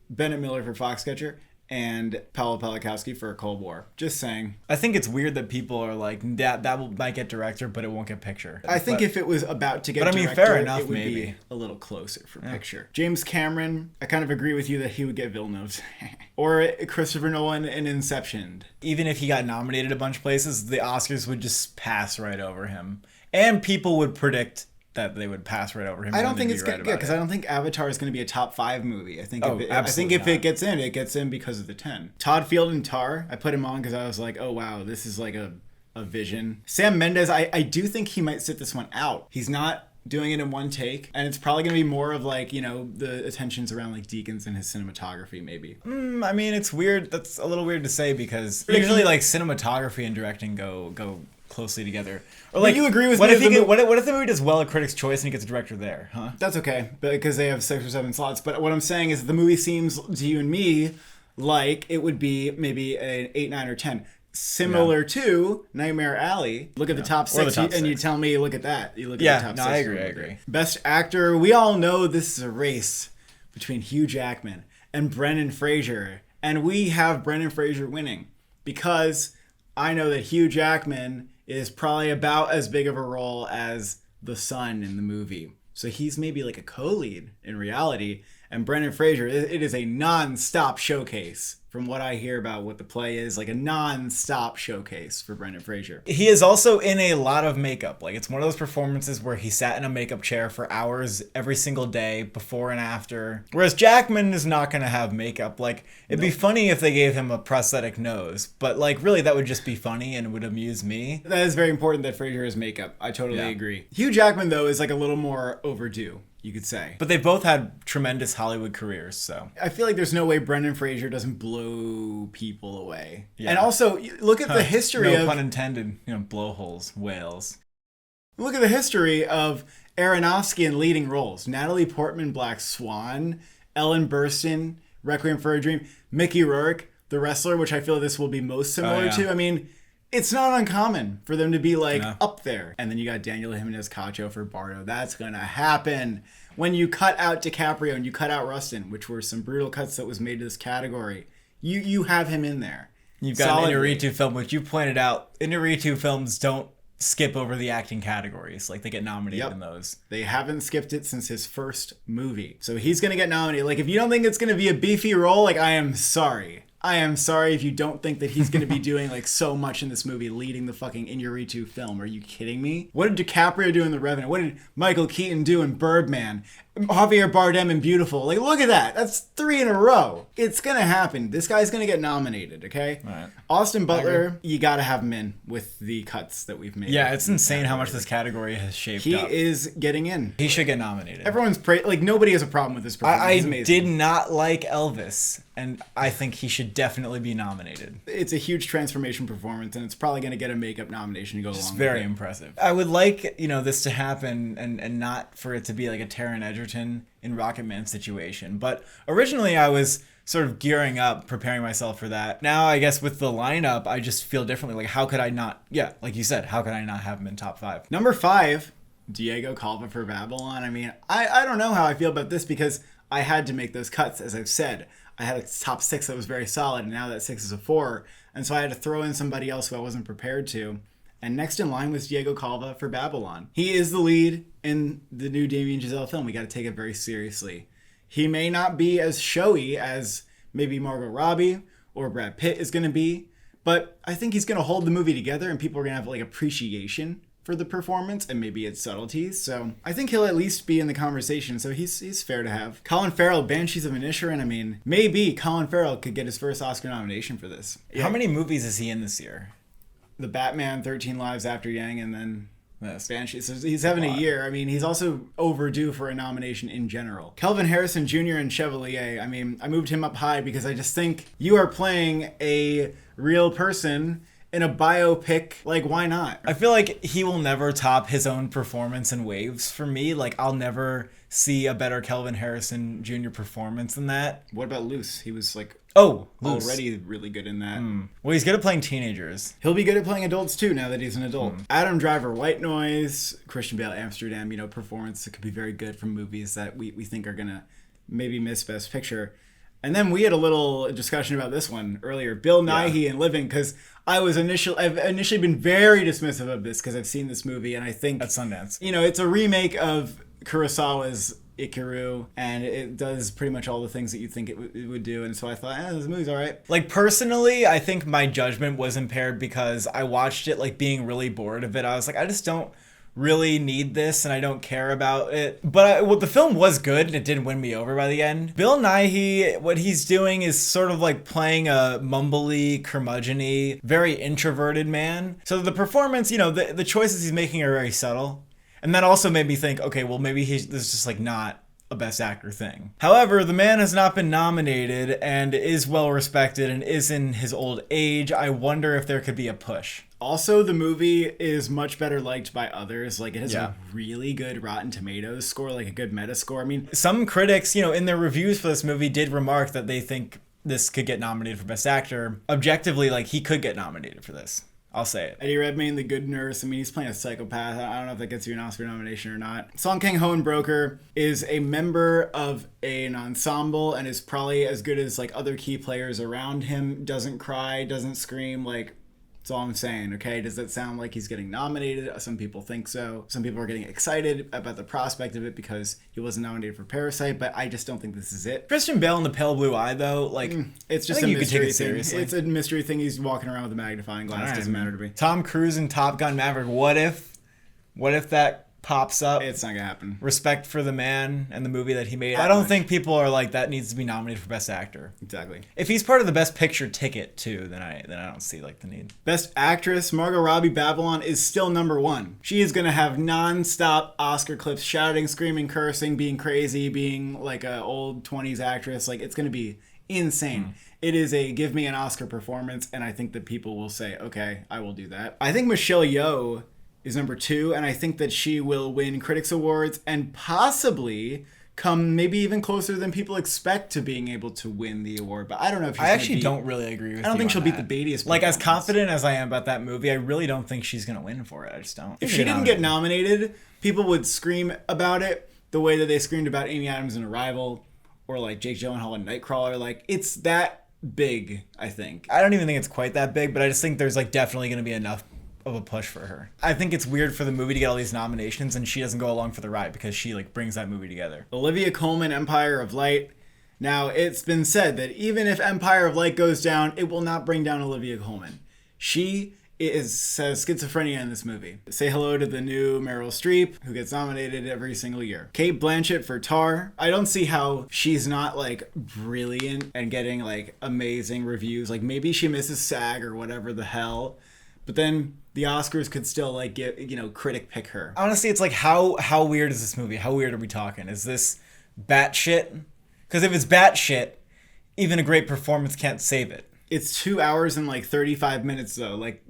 Bennett Miller for Foxcatcher and Paolo Pawlikowski for Cold War. Just saying. I think it's weird that people are like, might get director, but it won't get picture. I think if it was about to get director, fair enough, it would maybe. be a little closer for picture. James Cameron, I kind of agree with you that he would get Villeneuve's. Or Christopher Nolan in Inception. Even if he got nominated a bunch of places, the Oscars would just pass right over him. And people would predict that they would pass right over him. I don't think it's good, because I don't think Avatar is going to be a top 5 movie. I think if it gets in, it gets in because of the 10. Todd Field in Tar, I put him on because I was like, oh wow, this is like a vision. Sam Mendes, I do think he might sit this one out. He's not doing it in one take, and it's probably going to be more of like, you know, the attentions around like Deakins and his cinematography maybe. I mean, it's weird. That's a little weird to say because usually like cinematography and directing go closely together. Or like, you agree with what me? What if the movie does well at Critics' Choice and he gets a director there, huh? That's okay, because they have 6 or 7 slots. But what I'm saying is that the movie seems to you and me like it would be maybe an 8, 9, or 10. Similar to Nightmare Alley. Look at the top 6, and you tell me, look at that. You look at the top 6. I agree. Best Actor, we all know this is a race between Hugh Jackman and Brendan Fraser. And we have Brendan Fraser winning because I know that Hugh Jackman is probably about as big of a role as the son in the movie. So he's maybe like a co-lead in reality. And Brendan Fraser, it is a non-stop showcase. From what I hear about what the play is, like a non-stop showcase for Brendan Fraser. He is also in a lot of makeup. Like, it's one of those performances where he sat in a makeup chair for hours every single day, before and after. Whereas Jackman is not going to have makeup. Like, it'd be funny if they gave him a prosthetic nose. But, like, really, that would just be funny and would amuse me. That is very important that Fraser has makeup. I totally agree. Hugh Jackman, though, is like a little more overdue, you could say. But they both had tremendous Hollywood careers, so. I feel like there's no way Brendan Fraser doesn't blow people away. Yeah. And also, look at the history of... No pun intended, you know, blowholes, whales. Look at the history of Aronofsky in leading roles. Natalie Portman, Black Swan, Ellen Burstyn, Requiem for a Dream, Mickey Rourke, The Wrestler, which I feel this will be most similar to. I mean... It's not uncommon for them to be like up there. And then you got Daniel Jimenez Cacho for Bardo. That's going to happen. When you cut out DiCaprio and you cut out Rustin, which were some brutal cuts that was made to this category, you have him in there. You've got an Inarritu film, which you pointed out. Inarritu films don't skip over the acting categories. Like, they get nominated in those. They haven't skipped it since his first movie. So he's going to get nominated. Like, if you don't think it's going to be a beefy role, like, I am sorry. I am sorry if you don't think that he's going to be doing like so much in this movie, leading the fucking Inarritu film. Are you kidding me? What did DiCaprio do in The Revenant? What did Michael Keaton do in Birdman? Javier Bardem in Beautiful. Like, look at that. That's 3 in a row. It's going to happen. This guy's going to get nominated, okay? Right. Austin Butler, you got to have him in with the cuts that we've made. Yeah, it's insane how much this category has shaped up. He is getting in. He should get nominated. Everyone's like, nobody has a problem with this performance. I did not like Elvis, and I think he should definitely be nominated. It's a huge transformation performance, and it's probably going to get a makeup nomination to go along with it. It's very impressive. I would like, you know, this to happen and not for it to be like a Taron Egerton in Rocketman situation. But originally I was sort of gearing up, preparing myself for that. Now, I guess with the lineup, I just feel differently. Like, how could I not, like you said, how could I not have him in top 5? Number 5, Diego Calva for Babylon. I mean, I don't know how I feel about this because I had to make those cuts, as I've said. I had a top 6 that was very solid, and now that 6 is a 4. And so I had to throw in somebody else who I wasn't prepared to. And next in line was Diego Calva for Babylon. He is the lead in the new Damien Chazelle film. We got to take it very seriously. He may not be as showy as maybe Margot Robbie or Brad Pitt is going to be, but I think he's going to hold the movie together and people are going to have like appreciation for the performance and maybe its subtleties. So I think he'll at least be in the conversation. So he's fair to have. Colin Farrell, Banshees of Inisherin. I mean, maybe Colin Farrell could get his first Oscar nomination for this. How many movies is he in this year? The Batman, 13 Lives After Yang, and then Banshees. So he's having a year. I mean, he's also overdue for a nomination in general. Kelvin Harrison Jr. and Chevalier. I mean, I moved him up high because I just think you are playing a real person in a biopic, like, why not? I feel like he will never top his own performance in Waves for me. Like, I'll never see a better Kelvin Harrison Jr. performance than that. What about Luce? He was like Oh, Luce. already really good in that. Well, he's good at playing teenagers. He'll be good at playing adults too now that he's an adult. Adam Driver, White Noise, Christian Bale, Amsterdam, performance that could be very good from movies that we think are gonna maybe miss Best Picture. And then we had a little discussion about this one earlier, Bill Nighy and Living, because I've initially been very dismissive of this because I've seen this movie and I think At Sundance. it's a remake of Kurosawa's Ikiru, and it does pretty much all the things that you think it would do. And so I thought, this movie's all right. Like, personally, I think my judgment was impaired because I watched it, like, being really bored of it. I was like, I just don't really need this and I don't care about it. But the film was good and it did win me over by the end. Bill Nighy, what he's doing is sort of like playing a mumbly, curmudgeon-y, very introverted man. So the performance, the choices he's making are very subtle. And that also made me think, okay, well, maybe this is just like not a Best Actor thing. However, the man has not been nominated and is well respected and is in his old age. I wonder if there could be a push. Also, the movie is much better liked by others. Like, it has a really good Rotten Tomatoes score, like a good Metascore. I mean, some critics, in their reviews for this movie did remark that they think this could get nominated for Best Actor. Objectively, like, he could get nominated for this. I'll say it. Eddie Redmayne, The Good Nurse. I mean, he's playing a psychopath. I don't know if that gets you an Oscar nomination or not. Song Kang-ho in Broker is a member of an ensemble and is probably as good as, like, other key players around him. Doesn't cry, doesn't scream, like... That's all I'm saying, okay? Does that sound like he's getting nominated? Some people think so. Some people are getting excited about the prospect of it because he wasn't nominated for Parasite, but I just don't think this is it. Christian Bale in The Pale Blue Eye, though, like... It's just a mystery thing. It's a mystery thing. He's walking around with a magnifying glass. Right, doesn't matter to me. Tom Cruise in Top Gun Maverick. What if that pops up? It's not gonna happen. Respect for the man and the movie that he made. I don't think people are like, that needs to be nominated for Best Actor. Exactly. If he's part of the Best Picture ticket too, then I don't see like the need. Best Actress, Margot Robbie, Babylon is still number one. She is gonna have non-stop Oscar clips, shouting, screaming, cursing, being crazy, being like a old 20s actress. Like, it's gonna be insane. It is a give me an Oscar performance, and I think that people will say, okay, I will do that. I think Michelle Yeoh is number two, and I think that she will win Critics Awards and possibly come maybe even closer than people expect to being able to win the award. But I don't know if she's I actually don't really agree with you. I don't think she'll on beat that. the Beatties. Like, as confident as I am about that movie, I really don't think she's gonna win for it. I just don't. If she didn't get nominated, people would scream about it the way that they screamed about Amy Adams in Arrival or like Jake Gyllenhaal in Nightcrawler. Like, it's that big, I think. I don't even think it's quite that big, but I just think there's like definitely gonna be enough of a push for her. I think it's weird for the movie to get all these nominations and she doesn't go along for the ride because she like brings that movie together. Olivia Colman, Empire of Light. Now, it's been said that even if Empire of Light goes down, it will not bring down Olivia Colman. She has schizophrenia in this movie. Say hello to the new Meryl Streep, who gets nominated every single year. Cate Blanchett for Tar. I don't see how she's not like brilliant and getting like amazing reviews. Like, maybe she misses SAG or whatever the hell. But then the Oscars could still like get, critic pick her. Honestly, it's like, how weird is this movie? How weird are we talking? Is this batshit? Because if it's batshit, even a great performance can't save it. It's 2 hours and like 35 minutes though. Like,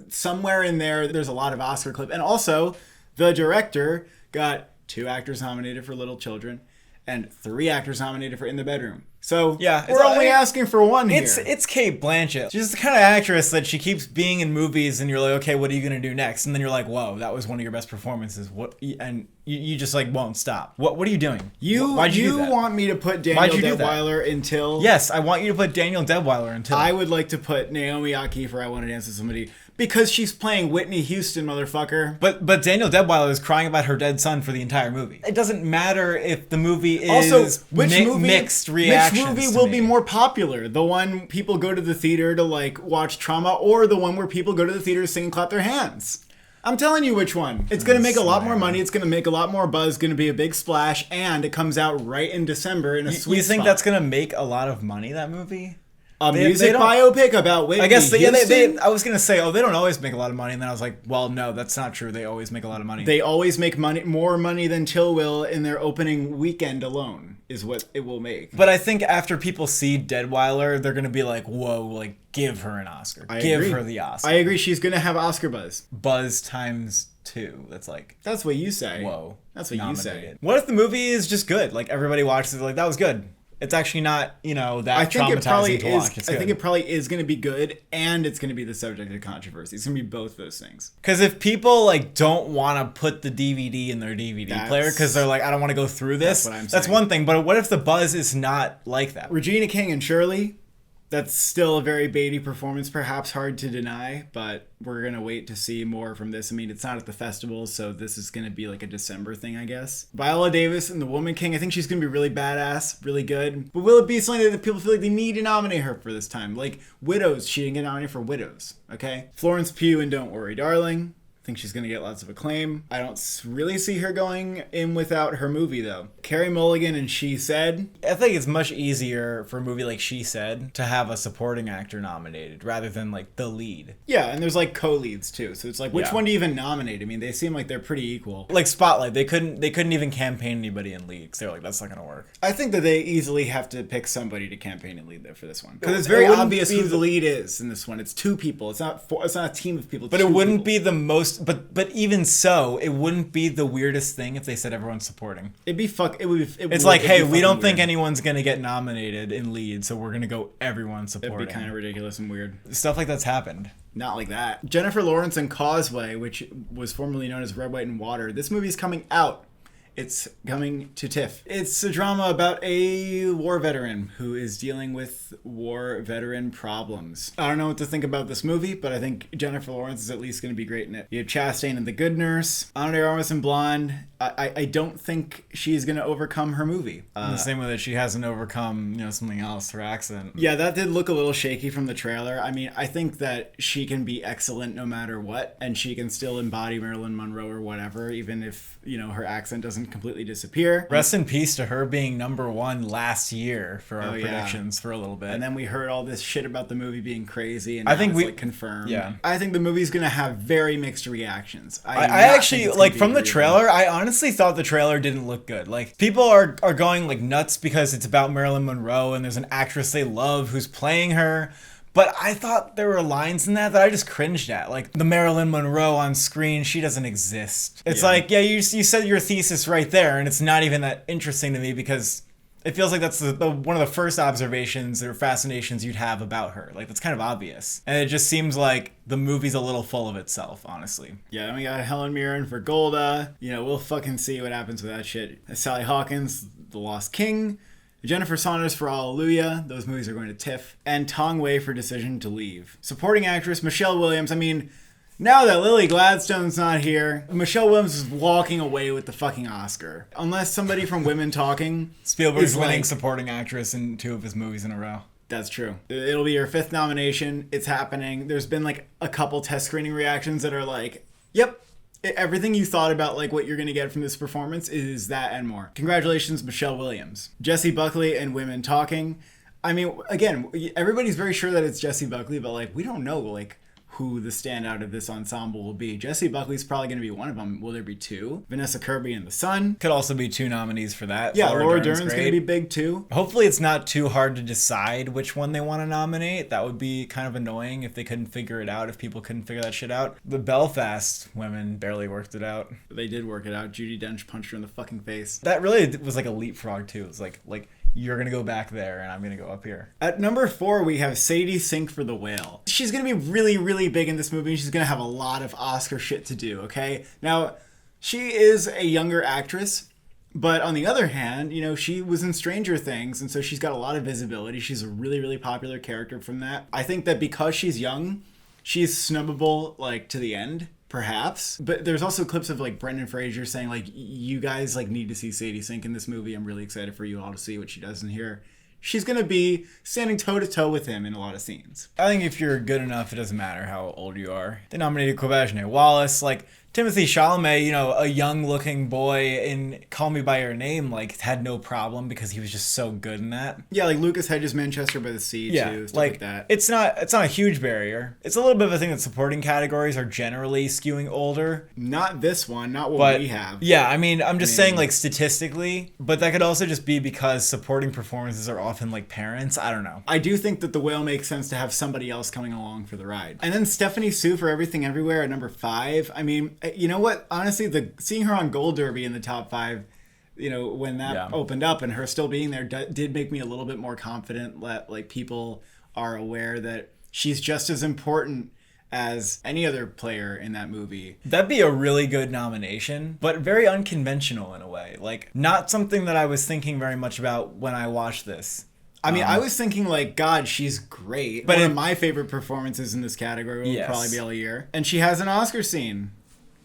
somewhere in there's a lot of Oscar clip. And also, the director got 2 actors nominated for Little Children and 3 actors nominated for In the Bedroom. So yeah, we're only asking for one here. It's Cate Blanchett. She's the kind of actress that she keeps being in movies and you're like, okay, what are you going to do next? And then you're like, whoa, that was one of your best performances. What? And you just like won't stop. What are you doing? Why'd you do that? Want me to put Daniel Deadweiler until... Yes, I want you to put Daniel Deadweiler until... I would like to put Naomi Aki for I Want to Dance with Somebody because she's playing Whitney Houston, motherfucker. But Daniel Deadweiler is crying about her dead son for the entire movie. It doesn't matter if the movie is also, mixed reactions. Which movie will be more popular? The one people go to the theater to like watch trauma, or the one where people go to the theater to sing and clap their hands? I'm telling you which one. It's going to make a lot more money. It's going to make a lot more buzz. Going to be a big splash, and it comes out right in December in a sweet You think spot. That's going to make a lot of money, that movie? A music biopic about Whitney Houston? I was going to say, they don't always make a lot of money. And then I was like, well, no, that's not true. They always make a lot of money. They always make more money than Till will in their opening weekend alone. is what it will make. But I think after people see Deadweiler, they're gonna be like, "Whoa, like give her an Oscar. Give her the Oscar." I agree. She's gonna have Oscar buzz. Buzz times 2. That's like, that's what you say. Whoa. That's what you say. What if the movie is just good? Like everybody watches it, like that was good. It's actually not, you know, that I think traumatizing it probably to is. watch. It's I good. think it probably is going to be good, and it's going to be the subject of controversy. It's going to be both those things. Because if people like don't want to put the DVD in their DVD player because they're like, I don't want to go through this. That's one thing. But what if the buzz is not like that? Regina King and Shirley. That's still a very Beatty performance, perhaps hard to deny, but we're going to wait to see more from this. I mean, it's not at the festival, so this is going to be like a December thing, I guess. Viola Davis and The Woman King, I think she's going to be really badass, really good. But will it be something that people feel like they need to nominate her for this time? Like Widows, she didn't get nominated for Widows, okay? Florence Pugh and Don't Worry, Darling. I think she's going to get lots of acclaim. I don't really see her going in without her movie, though. Carey Mulligan and She Said. I think it's much easier for a movie like She Said to have a supporting actor nominated rather than like the lead. Yeah, and there's like co-leads too. So it's like, which one do you even nominate? I mean, they seem like they're pretty equal. Like Spotlight, they couldn't even campaign anybody in lead because they're like, that's not going to work. I think that they easily have to pick somebody to campaign and lead there for this one. Because it's very obvious who the lead is in this one. It's 2 people. It's not a team of people. But it wouldn't be the most. But even so, it wouldn't be the weirdest thing if they said everyone's supporting. It'd be It's like, hey, we don't think anyone's gonna get nominated in lead, so we're gonna go everyone supporting. It'd be kind of ridiculous and weird. Stuff like that's happened. Not like that. Jennifer Lawrence and Causeway, which was formerly known as Red, White, and Water. This movie's coming out. It's coming to TIFF. It's a drama about a war veteran who is dealing with war veteran problems. I don't know what to think about this movie, but I think Jennifer Lawrence is at least going to be great in it. You have Chastain in The Good Nurse, Ana de Armas in Blonde. I don't think she's going to overcome her movie. In the same way that she hasn't overcome, something else, her accent. Yeah, that did look a little shaky from the trailer. I mean, I think that she can be excellent no matter what, and she can still embody Marilyn Monroe or whatever, even if, her accent doesn't completely disappear. Rest in peace to her being #1 last year for our predictions for a little bit. And then we heard all this shit about the movie being crazy, and I think it's confirmed. Yeah. I think the movie's going to have very mixed reactions. I actually, like, from the trailer, I honestly thought the trailer didn't look good. Like, people are going, like, nuts because it's about Marilyn Monroe and there's an actress they love who's playing her. But I thought there were lines in that I just cringed at. Like, the Marilyn Monroe on screen, she doesn't exist. It's like, you said your thesis right there, and it's not even that interesting to me because it feels like that's one of the first observations or fascinations you'd have about her. Like, that's kind of obvious. And it just seems like the movie's a little full of itself, honestly. Yeah, then we got Helen Mirren for Golda. We'll fucking see what happens with that shit. Sally Hawkins, The Lost King. Jennifer Saunders for Hallelujah. Those movies are going to TIFF. And Tong Wei for Decision to Leave. Supporting actress Michelle Williams. I mean, now that Lily Gladstone's not here, Michelle Williams is walking away with the fucking Oscar. Unless somebody from Women Talking. Spielberg's winning supporting actress in 2 of his movies in a row. That's true. It'll be your 5th nomination. It's happening. There's been like a couple test screening reactions that are like, yep. Everything you thought about, like, what you're going to get from this performance is that and more. Congratulations, Michelle Williams. Jessie Buckley and Women Talking. I mean, again, everybody's very sure that it's Jessie Buckley, but, like, we don't know, like, who the standout of this ensemble will be. Jessie Buckley's probably going to be one of them. Will there be 2? Vanessa Kirby and The Sun. Could also be 2 nominees for that. Yeah, Laura Dern's going to be big too. Hopefully it's not too hard to decide which one they want to nominate. That would be kind of annoying if they couldn't figure it out, if people couldn't figure that shit out. The Belfast women barely worked it out. They did work it out. Judi Dench punched her in the fucking face. That really was like a leapfrog too. It's like you're going to go back there and I'm going to go up here. At number 4, we have Sadie Sink for The Whale. She's going to be really, really big in this movie. And she's going to have a lot of Oscar shit to do, okay? Now, she is a younger actress, but on the other hand, she was in Stranger Things, and so she's got a lot of visibility. She's a really, really popular character from that. I think that because she's young, she's snubbable, like, to the end. Perhaps. But there's also clips of like Brendan Fraser saying like, you guys like need to see Sadie Sink in this movie. I'm really excited for you all to see what she does in here. She's going to be standing toe to toe with him in a lot of scenes. I think if you're good enough, it doesn't matter how old you are. They nominated Quavagne Wallace. Like, Timothy Chalamet, you know, a young-looking boy in Call Me by Your Name, like, had no problem because he was just so good in that. Yeah, like Lucas Hedges Manchester by the Sea, too, stuff like that. It's not a huge barrier. It's a little bit of a thing that supporting categories are generally skewing older. Not this one, not what we have. Yeah, I mean, I'm just saying, like, statistically, but that could also just be because supporting performances are often, like, parents. I don't know. I do think that The Whale makes sense to have somebody else coming along for the ride. And then Stephanie Sue for Everything Everywhere at number 5. I mean, you know what? Honestly, seeing her on Gold Derby in the top 5, you know, when that opened up and her still being there did make me a little bit more confident that, like, people are aware that she's just as important as any other player in that movie. That'd be a really good nomination, but very unconventional in a way. Like, not something that I was thinking very much about when I watched this. I mean, I was thinking, like, God, she's great. But one of my favorite performances in this category will probably be all year. And she has an Oscar scene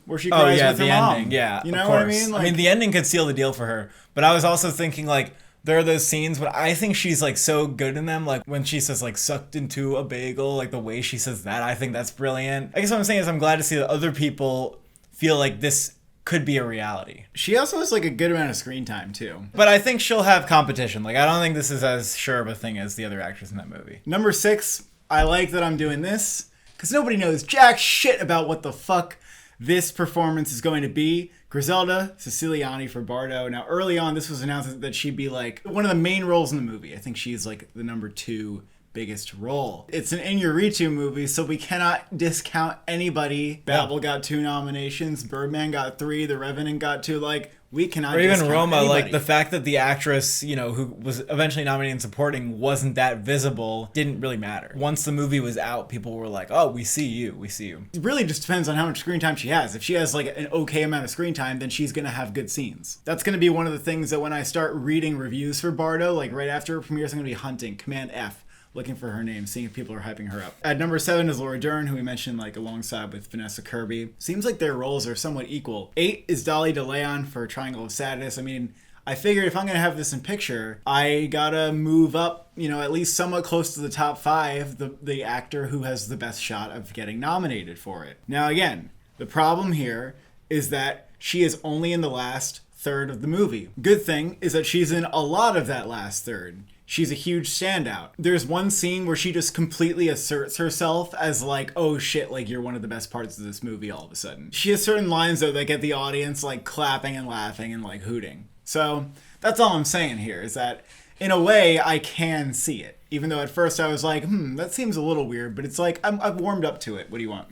where she cries with her mom. Ending. Yeah, you know what I mean? Like, I mean, the ending could seal the deal for her. But I was also thinking, like, there are those scenes, but I think she's, like, so good in them. Like, when she says, like, sucked into a bagel, like, the way she says that, I think that's brilliant. I guess what I'm saying is I'm glad to see that other people feel like this could be a reality. She also has, like, a good amount of screen time, too. But I think she'll have competition. Like, I don't think this is as sure of a thing as the other actors in that movie. Number 6, I like that I'm doing this, because nobody knows jack shit about what the fuck this performance is going to be. Griselda Siciliani for Bardo. Now, early on, this was announced that she'd be, like, one of the main roles in the movie. I think she's, like, the number 2 biggest role. It's an Iñárritu movie, so we cannot discount anybody. Babel got 2 nominations. Birdman got 3. The Revenant got 2. Like, we cannot discount even Roma, anybody. like, the fact that the actress, you know, who was eventually nominated in supporting wasn't that visible didn't really matter. Once the movie was out, people were like, oh, we see you, we see you. It really just depends on how much screen time she has. If she has, like, an okay amount of screen time, then she's gonna have good scenes. That's gonna be one of the things that when I start reading reviews for Bardo, like, right after it premieres, I'm gonna be hunting, Command F, looking for her name, seeing if people are hyping her up. At number 7 is Laura Dern, who we mentioned, like, alongside with Vanessa Kirby. Seems like their roles are somewhat equal. 8 is Dolly DeLeon for Triangle of Sadness. I mean, I figured if I'm gonna have this in picture, I gotta move up, you know, at least somewhat close to the top 5, the actor who has the best shot of getting nominated for it. Now, again, the problem here is that she is only in the last third of the movie. Good thing is that she's in a lot of that last third. She's a huge standout. There's one scene where she just completely asserts herself as, like, oh shit, like, you're one of the best parts of this movie all of a sudden. She has certain lines, though, that get the audience, like, clapping and laughing and, like, hooting. So that's all I'm saying here, is that in a way I can see it. Even though at first I was like, that seems a little weird, but it's like, I've warmed up to it. What do you want?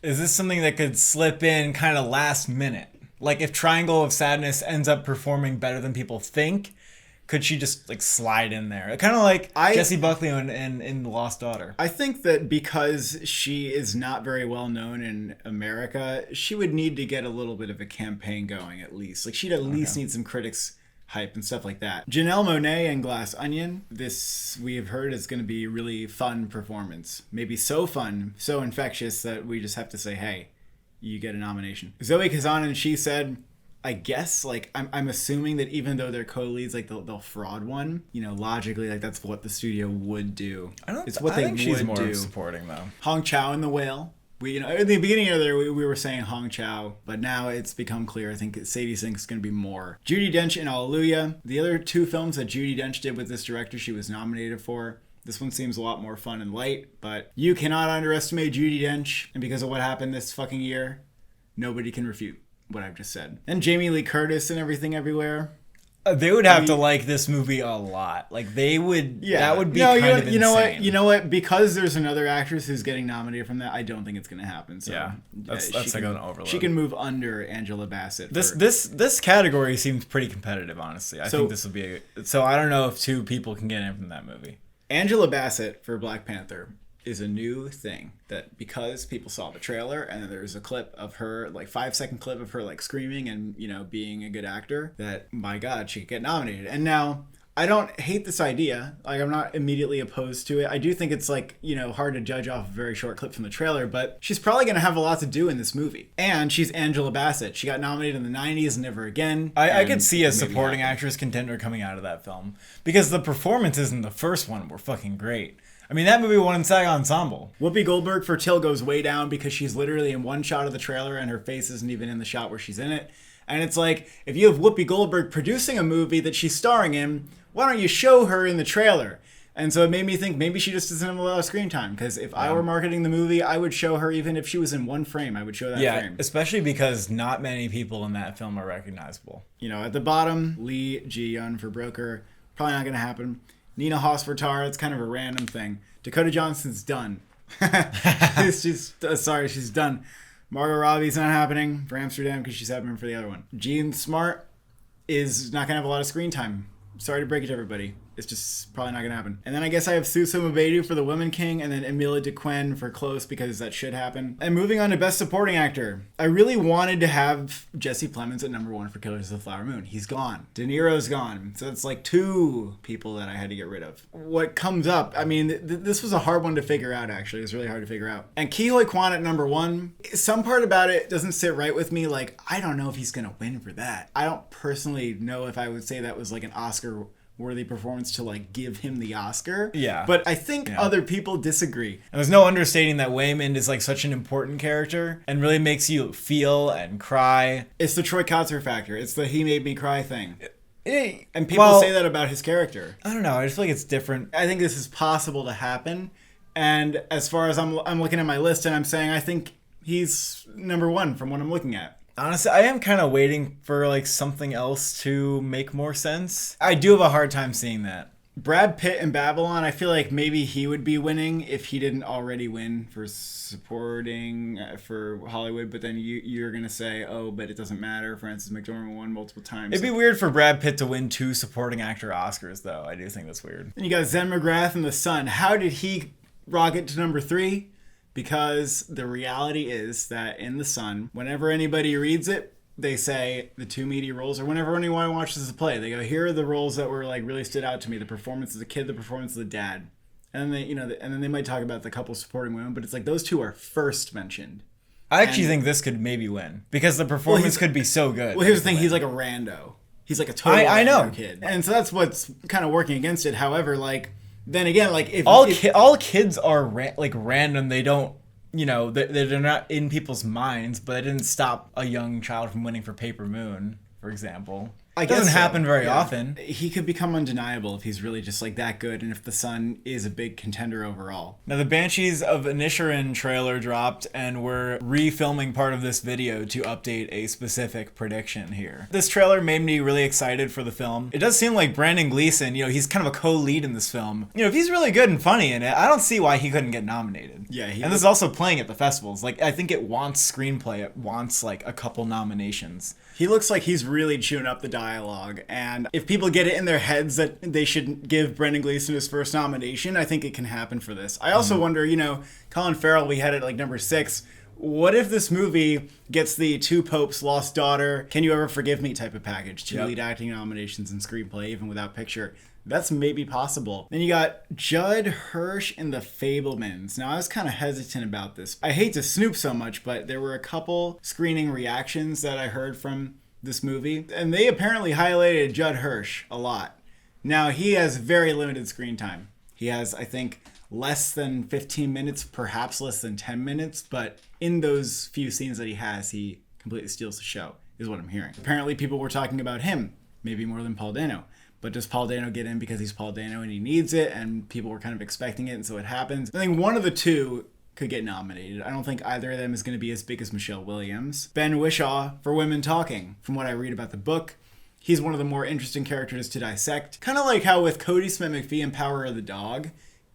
Is this something that could slip in kind of last minute? Like, if Triangle of Sadness ends up performing better than people think, could she just, like, slide in there? Kind of like Jessie Buckley in The Lost Daughter. I think that because she is not very well known in America, she would need to get a little bit of a campaign going at least. Like, she'd at least need some critics hype and stuff like that. Janelle Monáe in Glass Onion. This, we have heard, is going to be a really fun performance. Maybe so fun, so infectious that we just have to say, hey, you get a nomination. Zoe Kazan and She Said, I guess, like, I'm assuming that even though they're co-leads, like, they'll fraud one. You know, logically, like, that's what the studio would do. It's what I they think would she's more do. supporting, though. Hong Chow in The Whale. We, you know, at the beginning of there, we were saying Hong Chow, but now it's become clear. I think Sadie Sink's is going to be more. Judi Dench in Alleluia. The other 2 films that Judi Dench did with this director, she was nominated for. This one seems a lot more fun and light, but you cannot underestimate Judi Dench, and because of what happened this fucking year, nobody can refute what I've just said. And Jamie Lee Curtis and Everything Everywhere. They would have to like this movie a lot. Like, they would. Yeah, that would be kind of insane. You know what? Because there's another actress who's getting nominated from that, I don't think it's going to happen. So yeah, that's like an overload. She can move under Angela Bassett. This category seems pretty competitive, honestly. I think this will be so I don't know if 2 people can get in from that movie. Angela Bassett for Black Panther is a new thing that, because people saw the trailer and then there's a clip of her, like 5-second clip of her, like, screaming and, you know, being a good actor, that, my God, she could get nominated. And now, I don't hate this idea. Like, I'm not immediately opposed to it. I do think it's, like, you know, hard to judge off a very short clip from the trailer, but she's probably going to have a lot to do in this movie. And she's Angela Bassett. She got nominated in the 90s and never again. I could see a supporting actress contender coming out of that film, because the performances in the first one were fucking great. I mean, that movie won in SAG Ensemble. Whoopi Goldberg for Till goes way down because she's literally in one shot of the trailer and her face isn't even in the shot where she's in it. And it's like, if you have Whoopi Goldberg producing a movie that she's starring in, why don't you show her in the trailer? And so it made me think maybe she just doesn't have a lot of screen time. Because if I were marketing the movie, I would show her even if she was in one frame. I would show that frame. Especially because not many people in that film are recognizable. You know, at the bottom, Lee Ji-yeon for Broker. Probably not going to happen. Nina Hoss for Tara. It's kind of a random thing. Dakota Johnson's done. she's done. Margot Robbie's not happening for Amsterdam because she's happening for the other one. Jean Smart is not going to have a lot of screen time. Sorry to break it to everybody. It's just probably not going to happen. And then I guess I have Suso Mabedu for The Woman King and then Emilia DeQuinn for Close because that should happen. And moving on to Best Supporting Actor. I really wanted to have Jesse Plemons at number 1 for Killers of the Flower Moon. He's gone. De Niro's gone. So it's like 2 people that I had to get rid of. What comes up, I mean, this was a hard one to figure out, actually. It was really hard to figure out. And Ke Huy Quan at number 1. Some part about it doesn't sit right with me. Like, I don't know if he's going to win for that. I don't personally know if I would say that was like an Oscar worthy performance to like give him the Oscar. Yeah. But I think other people disagree. And there's no understating that Waymond is like such an important character and really makes you feel and cry. It's the Troy Kotsur factor. It's the he made me cry thing. And people say that about his character. I don't know. I just feel like it's different. I think this is possible to happen. And as far as I'm looking at my list and I'm saying I think he's number 1 from what I'm looking at. Honestly, I am kind of waiting for like something else to make more sense. I do have a hard time seeing that. Brad Pitt in Babylon, I feel like maybe he would be winning if he didn't already win for supporting for Hollywood. But then you're going to say, oh, but it doesn't matter. Frances McDormand won multiple times. It'd be weird for Brad Pitt to win 2 supporting actor Oscars, though. I do think that's weird. And you got Zen McGrath in The Sun. How did he rocket to number 3? Because the reality is that in The Sun, whenever anybody reads it, they say the 2 meaty roles, or whenever anyone watches the play, they go, here are the roles that were like really stood out to me: the performance of the kid, the performance of the dad, and then they, and then they might talk about the couple supporting women, but it's like those 2 are first mentioned. I actually think this could maybe win because the performance could be so good. Well, here's the thing: he's like a rando. He's like a total rando kid, and so that's what's kind of working against it. However, like then again, like if all kids are random, they don't. They're not in people's minds, but it didn't stop a young child from winning for Paper Moon, for example. It doesn't happen very often. He could become undeniable if he's really just like that good, and if The Sun is a big contender overall. Now, the Banshees of Inisherin trailer dropped, and we're refilming part of this video to update a specific prediction here. This trailer made me really excited for the film. It does seem like Brandon Gleeson, he's kind of a co-lead in this film. If he's really good and funny in it, I don't see why he couldn't get nominated. Yeah, and this is also playing at the festivals. Like, I think it wants screenplay. It wants like a couple nominations. He looks like he's really chewing up the dialogue, and if people get it in their heads that they should give Brendan Gleeson his first nomination, I think it can happen for this. I also wonder, Colin Farrell, we had it like number 6. What if this movie gets the Two Popes, Lost Daughter, Can You Ever Forgive Me type of package? 2 lead acting nominations in screenplay, even without picture. That's maybe possible. Then you got Judd Hirsch in The Fabelmans. Now, I was kind of hesitant about this. I hate to snoop so much, but there were a couple screening reactions that I heard from this movie, and they apparently highlighted Judd Hirsch a lot. Now, he has very limited screen time. He has, I think, less than 15 minutes, perhaps less than 10 minutes, but in those few scenes that he has, he completely steals the show, is what I'm hearing. Apparently, people were talking about him, maybe more than Paul Dano. But does Paul Dano get in because he's Paul Dano and he needs it, and people were kind of expecting it, and so it happens? I think one of the 2 could get nominated. I don't think either of them is going to be as big as Michelle Williams. Ben Whishaw for Women Talking. From what I read about the book, he's one of the more interesting characters to dissect. Kind of like how with Cody Smith-McPhee in Power of the Dog,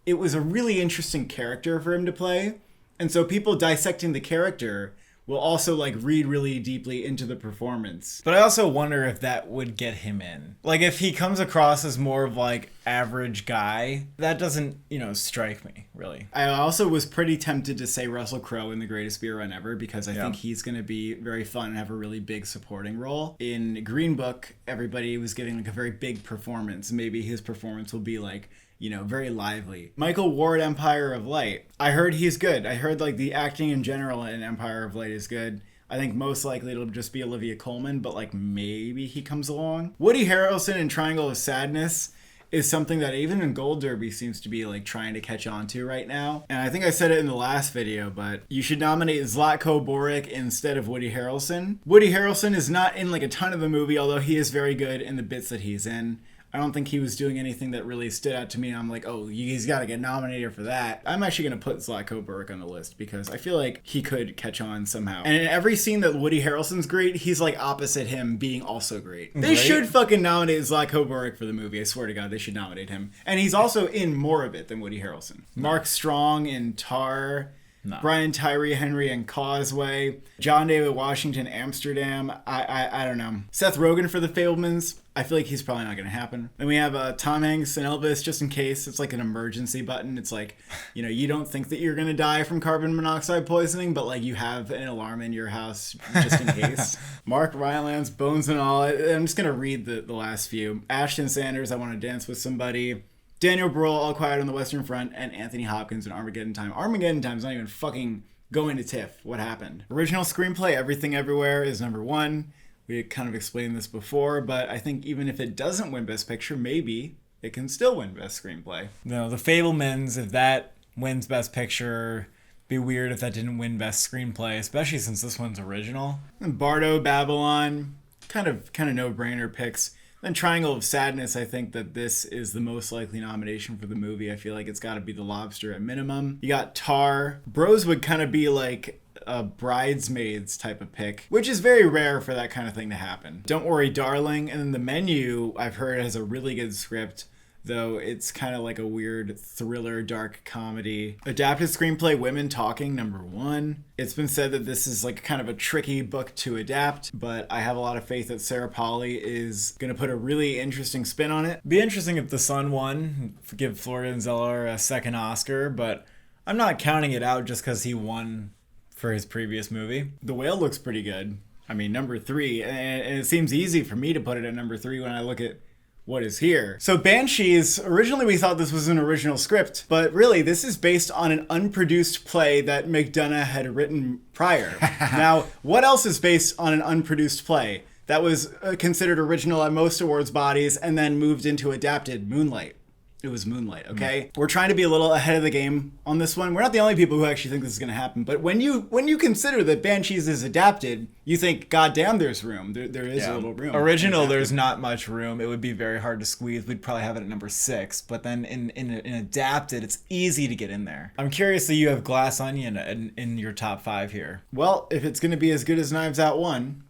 it was a really interesting character for him to play. And so people dissecting the character will also like read really deeply into the performance. But I also wonder if that would get him in. Like if he comes across as more of like average guy, that doesn't, strike me really. I also was pretty tempted to say Russell Crowe in The Greatest Beer Run Ever because I think he's going to be very fun and have a really big supporting role. In Green Book, everybody was giving like a very big performance. Maybe his performance will be like, very lively. Michael Ward, Empire of Light. I heard he's good. I heard like the acting in general in Empire of Light is good. I think most likely it'll just be Olivia Colman, but like maybe he comes along. Woody Harrelson in Triangle of Sadness is something that even in Gold Derby seems to be like trying to catch on to right now. And I think I said it in the last video, but you should nominate Zlatko Boric instead of Woody Harrelson. Woody Harrelson is not in like a ton of the movie, although he is very good in the bits that he's in. I don't think he was doing anything that really stood out to me. I'm like, oh, he's got to get nominated for that. I'm actually going to put Zlatko Boric on the list because I feel like he could catch on somehow. And in every scene that Woody Harrelson's great, he's like opposite him being also great. They should fucking nominate Zlatko Boric for the movie. I swear to God, they should nominate him. And he's also in more of it than Woody Harrelson. Mark Strong in Tar. No. Brian Tyree Henry in Causeway. John David Washington, Amsterdam. I don't know. Seth Rogen for The Fabelmans. I feel like he's probably not going to happen. Then we have Tom Hanks and Elvis, just in case. It's like an emergency button. It's like, you know, you don't think that you're going to die from carbon monoxide poisoning, but like you have an alarm in your house just in case. Mark Rylance, Bones and All. I'm just going to read the last few. Ashton Sanders, I Want to Dance with Somebody. Daniel Bruhl, All Quiet on the Western Front, and Anthony Hopkins in Armageddon Time. Armageddon Time's not even fucking going to TIFF. What happened? Original screenplay, Everything Everywhere is number 1. We kind of explained this before, but I think even if it doesn't win Best Picture, maybe it can still win Best Screenplay. No, The Fabelmans, if that wins Best Picture, be weird if that didn't win Best Screenplay, especially since this one's original. And Bardo, Babylon, kind of no-brainer picks. Then Triangle of Sadness, I think that this is the most likely nomination for the movie. I feel like it's got to be The Lobster at minimum. You got Tar. Bros would kind of be like a Bridesmaids type of pick, which is very rare for that kind of thing to happen. Don't Worry, Darling. And then The Menu, I've heard, has a really good script, though it's kind of like a weird thriller, dark comedy. Adapted screenplay, Women Talking, number 1. It's been said that this is like kind of a tricky book to adapt, but I have a lot of faith that Sarah Polley is going to put a really interesting spin on it. Be interesting if The Sun won, give Florian Zeller a second Oscar, but I'm not counting it out just because he won for his previous movie. The Whale looks pretty good. I mean, number 3, and it seems easy for me to put it at number 3 when I look at what is here. So Banshees, originally we thought this was an original script, but really this is based on an unproduced play that McDonough had written prior. Now, what else is based on an unproduced play that was considered original at most awards bodies and then moved into adapted? Moonlight. It was Moonlight, okay? We're trying to be a little ahead of the game on this one. We're not the only people who actually think this is going to happen, but when you consider that Banshees is adapted, you think, goddamn, there's room. There is a little room. Original, there's not much room. It would be very hard to squeeze. We'd probably have it at number 6, but then in adapted, it's easy to get in there. I'm curious that you have Glass Onion in your top 5 here. Well, if it's going to be as good as Knives Out 1,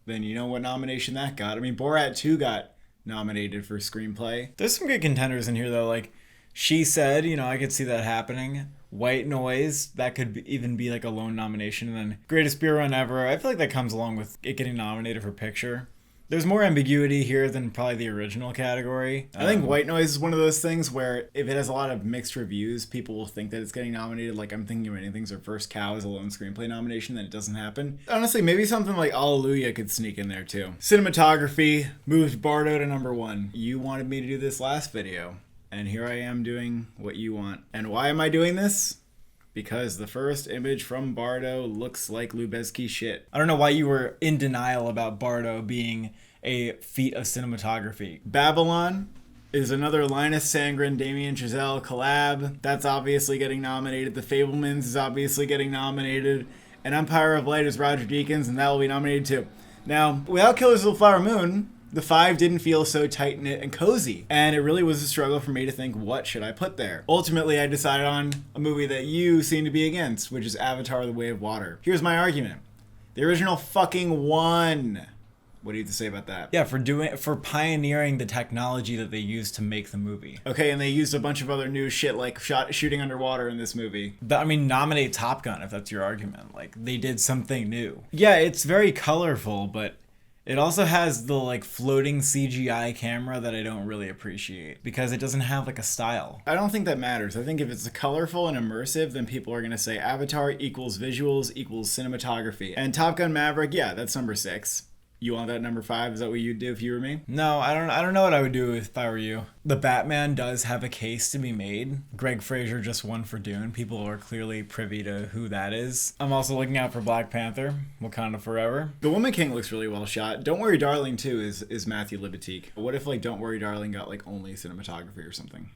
then you know what nomination that got. I mean, Borat 2 got nominated for screenplay. There's some good contenders in here though, like She Said, you know, I could see that happening. White Noise, that could even be like a lone nomination. And then Greatest Beer Run Ever, I feel like that comes along with it getting nominated for picture. There's more ambiguity here than probably the original category. I think White Noise is one of those things where if it has a lot of mixed reviews, people will think that it's getting nominated. Like I'm thinking of Anything's Our First Cow as a lone screenplay nomination, then it doesn't happen. Honestly, maybe something like Hallelujah could sneak in there too. Cinematography moved Bardo to number 1. You wanted me to do this last video, and here I am doing what you want. And why am I doing this? Because the first image from Bardo looks like Lubezki shit. I don't know why you were in denial about Bardo being a feat of cinematography. Babylon is another Linus Sandgren, Damien Chazelle collab. That's obviously getting nominated. The Fabelmans is obviously getting nominated. And Empire of Light is Roger Deakins, and that will be nominated too. Now, without Killers of the Flower Moon, the 5 didn't feel so tight-knit and cozy, and it really was a struggle for me to think, what should I put there? Ultimately, I decided on a movie that you seem to be against, which is Avatar: The Way of Water. Here's my argument. The original fucking won. What do you have to say about that? Yeah, for pioneering the technology that they used to make the movie. Okay, and they used a bunch of other new shit like shooting underwater in this movie. I mean, nominate Top Gun if that's your argument. Like, they did something new. Yeah, it's very colorful, but it also has the like floating CGI camera that I don't really appreciate because it doesn't have like a style. I don't think that matters. I think if it's colorful and immersive, then people are going to say Avatar equals visuals equals cinematography. And Top Gun Maverick, yeah, that's number 6. You want that number 5? Is that what you'd do if you were me? No, I don't know what I would do if I were you. The Batman does have a case to be made. Greg Fraser just won for Dune. People are clearly privy to who that is. I'm also looking out for Black Panther, Wakanda Forever. The Woman King looks really well shot. Don't Worry Darling too is Matthew Libatique. What if like Don't Worry Darling got like only cinematography or something?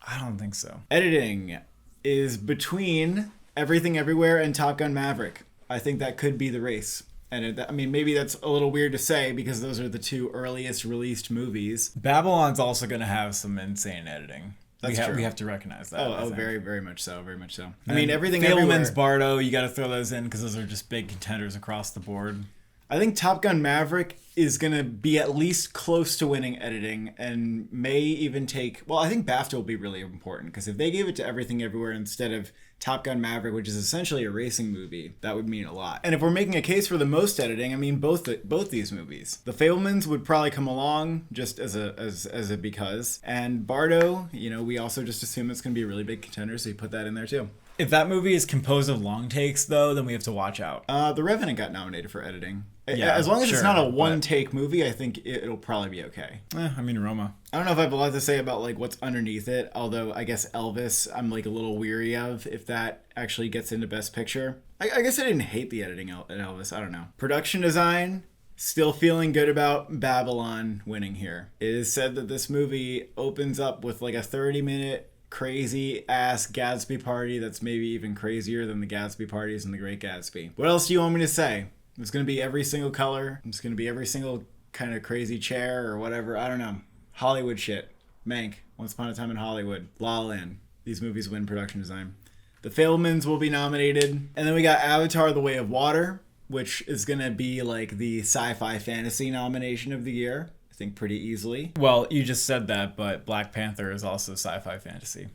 I don't think so. Editing is between Everything Everywhere and Top Gun Maverick. I think that could be the race. And I mean, maybe that's a little weird to say because those are the 2 earliest released movies. Babylon's also going to have some insane editing. That's true. We have to recognize that. Oh, very, very much so. Very much so. I And mean, Everything Fableman's Everywhere. Bardo, you got to throw those in because those are just big contenders across the board. I think Top Gun Maverick is going to be at least close to winning editing and may even take... Well, I think BAFTA will be really important because if they gave it to Everything Everywhere instead of Top Gun Maverick, which is essentially a racing movie, that would mean a lot. And if we're making a case for the most editing, I mean, both these movies. The Fablemans would probably come along just as a because. And Bardo, you know, we also just assume it's going to be a really big contender, so you put that in there too. If that movie is composed of long takes, though, then we have to watch out. The Revenant got nominated for editing. Yeah, as long as sure, it's not a one-take movie, I think it'll probably be okay. I mean, Roma. I don't know if I have a lot to say about like what's underneath it, although I guess Elvis I'm like a little weary of if that actually gets into Best Picture. I guess I didn't hate the editing in Elvis. I don't know. Production design, still feeling good about Babylon winning here. It is said that this movie opens up with like a 30-minute crazy ass Gatsby party that's maybe even crazier than the Gatsby parties in The Great Gatsby. What else do you want me to say? It's going to be every single color. It's going to be every single kind of crazy chair or whatever. I don't know. Hollywood shit. Mank. Once Upon a Time in Hollywood. La La Land. These movies win production design. The Fablemans will be nominated. And then we got Avatar: The Way of Water, which is going to be like the sci-fi fantasy nomination of the year. I think pretty easily. Well, you just said that, but Black Panther is also sci-fi fantasy.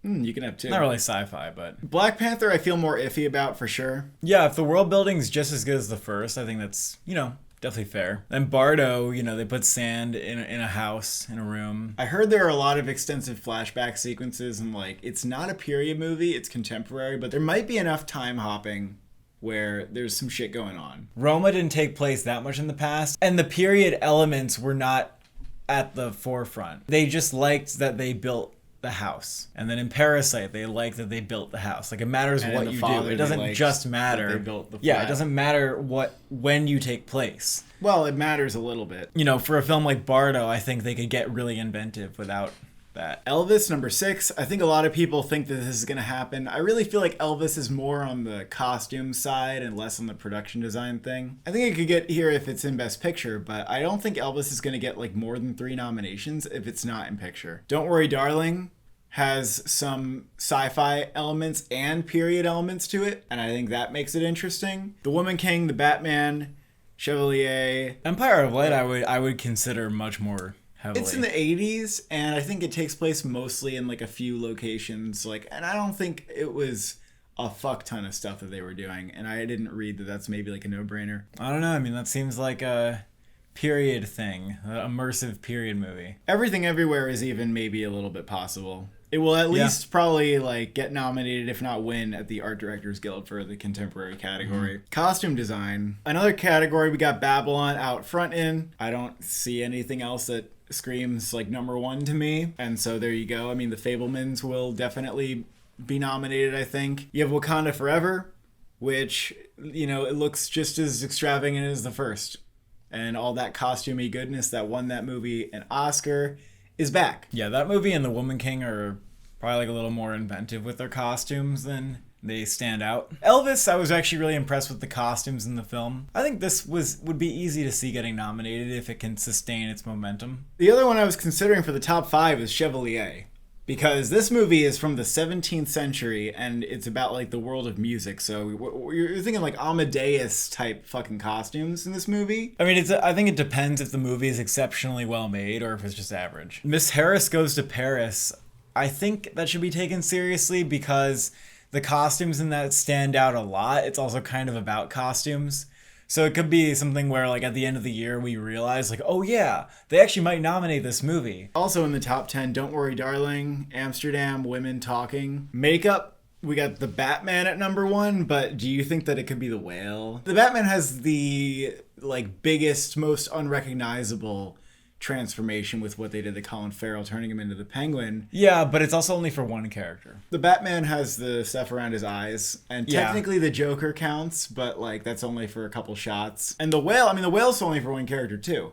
You can have 2. Not really sci-fi, but... Black Panther I feel more iffy about for sure. Yeah, if the world building's just as good as the first, I think that's, definitely fair. And Bardo, they put sand in a house, in a room. I heard there are a lot of extensive flashback sequences and like, it's not a period movie, it's contemporary, but there might be enough time hopping where there's some shit going on. Roma didn't take place that much in the past, and the period elements were not at the forefront. They just liked that they built the house. And then in Parasite, they like that they built the house. Like, it matters And what in The you Father, do. It they doesn't liked just that matter. they built the Yeah, flat. it doesn't matter when you take place. Well, it matters a little bit. For a film like Bardo, I think they could get really inventive without that. Elvis, number 6. I think a lot of people think that this is going to happen. I really feel like Elvis is more on the costume side and less on the production design thing. I think it could get here if it's in Best Picture, but I don't think Elvis is going to get like more than 3 nominations if it's not in picture. Don't Worry Darling has some sci-fi elements and period elements to it, and I think that makes it interesting. The Woman King, The Batman, Chevalier. Empire of Light, I would consider much more heavily. It's in the 80s, and I think it takes place mostly in like a few locations. And I don't think it was a fuck ton of stuff that they were doing, and I didn't read that that's maybe like a no-brainer. I don't know. I mean, that seems like a period thing, an immersive period movie. Everything Everywhere is even maybe a little bit possible. It will at least probably like get nominated, if not win, at the Art Directors Guild for the contemporary category. Costume design. Another category we got Babylon out front in. I don't see anything else that screams like number 1 to me. And so there you go. I mean, the Fablemans will definitely be nominated, I think. You have Wakanda Forever, which, it looks just as extravagant as the first. And all that costumey goodness that won that movie an Oscar is back. Yeah, that movie and The Woman King are probably like a little more inventive with their costumes than they stand out. Elvis, I was actually really impressed with the costumes in the film. I think this would be easy to see getting nominated if it can sustain its momentum. The other one I was considering for the top 5 is Chevalier. Because this movie is from the 17th century and it's about like the world of music. So you're thinking like Amadeus type fucking costumes in this movie. I mean, I think it depends if the movie is exceptionally well made or if it's just average. Miss Harris Goes to Paris. I think that should be taken seriously because the costumes in that stand out a lot. It's also kind of about costumes. So it could be something where, like, at the end of the year, we realize, like, oh, yeah, they actually might nominate this movie. Also in the top 10, Don't Worry Darling, Amsterdam, Women Talking. Makeup, we got The Batman at number 1, but do you think that it could be The Whale? The Batman has the like biggest, most unrecognizable transformation with what they did to Colin Farrell, turning him into the Penguin. Yeah, but it's also only for one character. The Batman has the stuff around his eyes, and Yeah. technically the Joker counts, but like that's only for a couple shots. And the whale, I mean, the whale's only for one character too.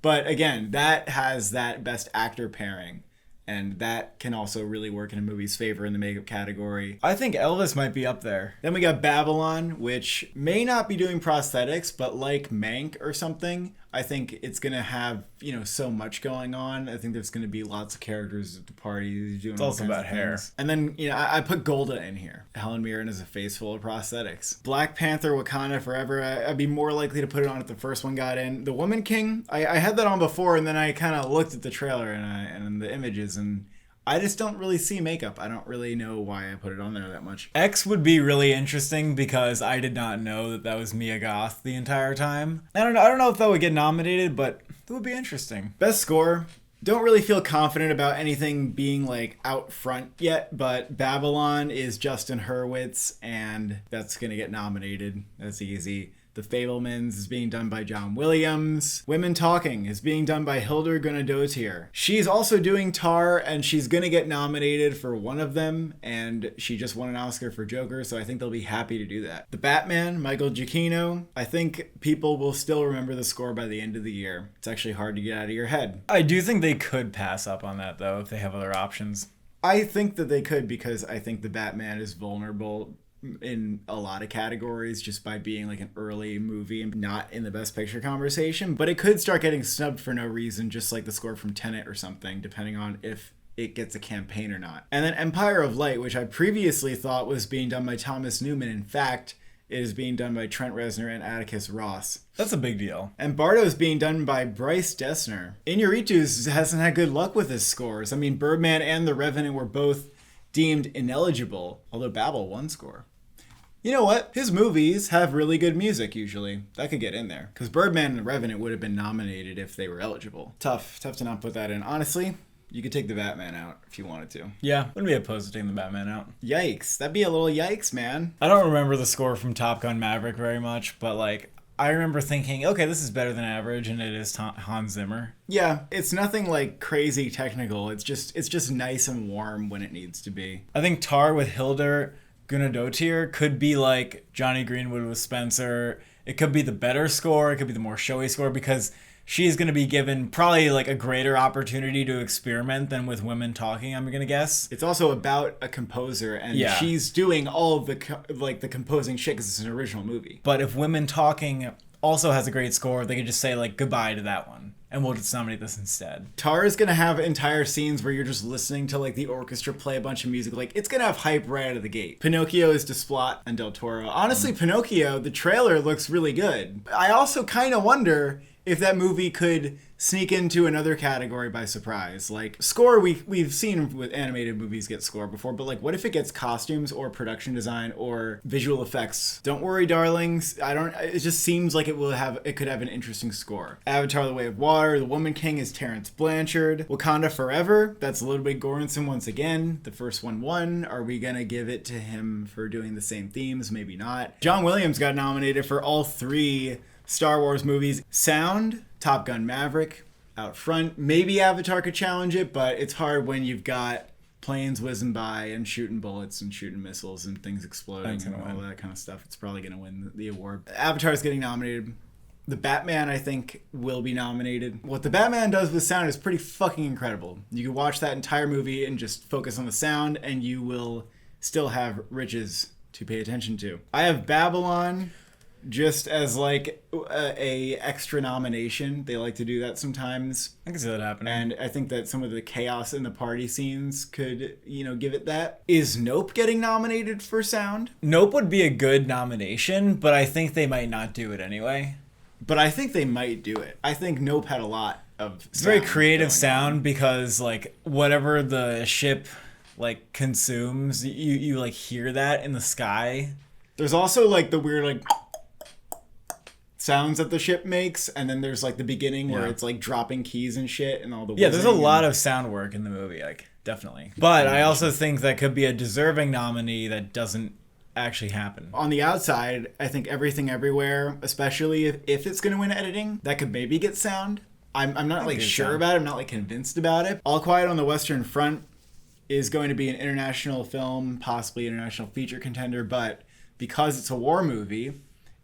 But again, that has that best actor pairing. And that can also really work in a movie's favor in the makeup category. I think Elvis might be up there. Then we got Babylon, which may not be doing prosthetics, but like Mank or something, I think it's going to have, so much going on. I think there's going to be lots of characters at the party doing It's all also kinds about of hair. things. And then, I put Golda in here. Helen Mirren is a face full of prosthetics. Black Panther, Wakanda Forever, I'd be more likely to put it on if the first one got in. The Woman King, I had that on before, and then I kind of looked at the trailer and the images, and I just don't really see makeup. I don't really know why I put it on there that much. X would be really interesting because I did not know that was Mia Goth the entire time. I don't know if that would get nominated, but it would be interesting. Best score. Don't really feel confident about anything being like out front yet, but Babylon is Justin Hurwitz, and that's gonna get nominated. That's easy. The Fabelmans is being done by John Williams. Women Talking is being done by Hildur Guðnadóttir. She's also doing Tar, and she's gonna get nominated for one of them, and she just won an Oscar for Joker, so I think they'll be happy to do that. The Batman, Michael Giacchino. I think people will still remember the score by the end of the year. It's actually hard to get out of your head. I do think they could pass up on that, though, if they have other options. I think that they could, because I think the Batman is vulnerable in a lot of categories just by being like an early movie and not in the best picture conversation, but it could start getting snubbed for no reason, just like the score from Tenet or something, depending on if it gets a campaign or not. And then Empire of Light, which I previously thought was being done by Thomas Newman, in fact it is being done by Trent Reznor and Atticus Ross. That's a big deal. And Bardo is being done by Bryce Dessner. Iñárritu hasn't had good luck with his scores. I mean, Birdman and The Revenant were both deemed ineligible, although Babel won score. You know what? His movies have really good music usually. That could get in there. Because Birdman and The Revenant would have been nominated if they were eligible. Tough to not put that in. Honestly, you could take the Batman out if you wanted to. Yeah, wouldn't be opposed to taking the Batman out. Yikes. That'd be a little yikes, man. I don't remember the score from Top Gun Maverick very much, but like, I remember thinking, okay, this is better than average, and it is Hans Zimmer. Yeah, it's nothing like crazy technical. It's just nice and warm when it needs to be. I think Tar with Hildur Guðnadóttir could be like Johnny Greenwood with Spencer. It could be the better score. It could be the more showy score, because she's going to be given probably like a greater opportunity to experiment than with Women Talking, I'm going to guess. It's also about a composer, and Yeah. she's doing all of the composing shit because it's an original movie. But if Women Talking also has a great score, they could just say like goodbye to that one, and we'll just nominate this instead. Tar is going to have entire scenes where you're just listening to like the orchestra play a bunch of music. Like, it's going to have hype right out of the gate. Pinocchio is Desplat and Del Toro. Honestly, Pinocchio, the trailer looks really good. I also kind of wonder if that movie could sneak into another category by surprise. Like, score, we've seen with animated movies get score before, but like, what if it gets costumes or production design or visual effects? Don't worry, darlings. It just seems like it could have an interesting score. Avatar: The Way of Water, The Woman King is Terrence Blanchard. Wakanda Forever, that's Ludwig Göransson once again. The first one won. Are we gonna give it to him for doing the same themes? Maybe not. John Williams got nominated for all 3 Star Wars movies. Sound, Top Gun Maverick, out front. Maybe Avatar could challenge it, but it's hard when you've got planes whizzing by and shooting bullets and shooting missiles and things exploding and all that kind of stuff. It's probably going to win the award. Avatar is getting nominated. The Batman, I think, will be nominated. What the Batman does with sound is pretty fucking incredible. You can watch that entire movie and just focus on the sound, and you will still have riches to pay attention to. I have Babylon just as like a extra nomination. They like to do that sometimes. I can see that happening. And I think that some of the chaos in the party scenes could, give it that. Is Nope getting nominated for sound? Nope would be a good nomination, but I think they might not do it anyway. But I think they might do it. I think Nope had a lot of It's very creative sound because like whatever the ship like consumes, you like hear that in the sky. There's also like the weird like sounds that the ship makes, and then there's like the beginning where it's like dropping keys and shit and all the there's a lot of sound work in the movie, like definitely. But I also think that could be a deserving nominee that doesn't actually happen. On the outside, I think Everything Everywhere, especially if it's going to win editing, that could maybe get sound. I'm not like sure about it. I'm not like convinced about it. All Quiet on the Western Front is going to be an international film, possibly international feature contender, but because it's a war movie,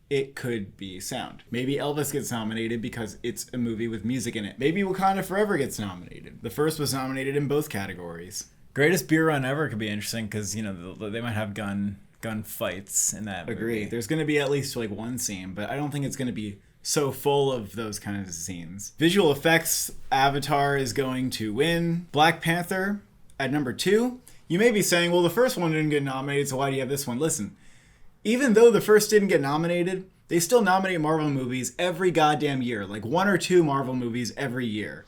it could be sound. Maybe Elvis gets nominated because it's a movie with music in it. Maybe Wakanda Forever gets nominated. The first was nominated in both categories. Greatest beer run ever could be interesting because, they might have gun fights in that movie. Agree. There's going to be at least like one scene, but I don't think it's going to be so full of those kinds of scenes. Visual effects, Avatar is going to win. Black Panther at number 2. You may be saying, well, the first one didn't get nominated, so why do you have this one? Listen, even though the first didn't get nominated, they still nominate Marvel movies every goddamn year, like 1 or 2 Marvel movies every year.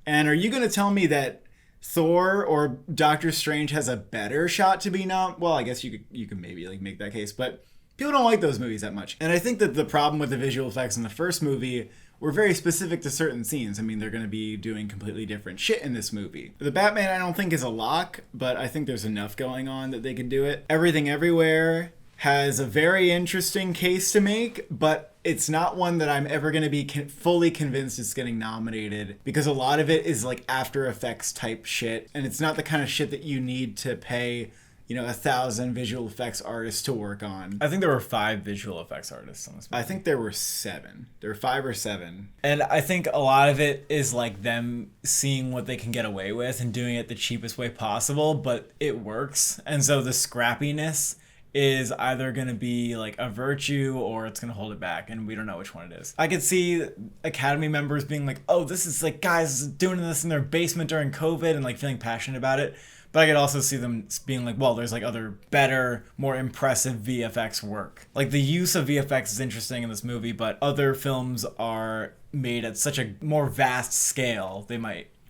And are you going to tell me that Thor or Doctor Strange has a better shot to be well, I guess you could maybe like make that case, but people don't like those movies that much. And I think that the problem with the visual effects in the first movie were very specific to certain scenes. I mean, they're going to be doing completely different shit in this movie. The Batman I don't think is a lock, but I think there's enough going on that they can do it. Everything Everywhere has a very interesting case to make, but it's not one that I'm ever going to be fully convinced it's getting nominated, because a lot of it is like After Effects type shit, and it's not the kind of shit that you need to pay 1,000 visual effects artists to work on. I think there were 5 visual effects artists on this movie. I think there were 7. There were 5 or 7. And I think a lot of it is like them seeing what they can get away with and doing it the cheapest way possible, but it works. And so the scrappiness is either going to be like a virtue or it's going to hold it back, and we don't know which one it is. I could see Academy members being like, oh, this is like guys doing this in their basement during COVID and like feeling passionate about it. But I could also see them being like, well, there's like other better, more impressive VFX work. Like the use of VFX is interesting in this movie, but other films are made at such a more vast scale,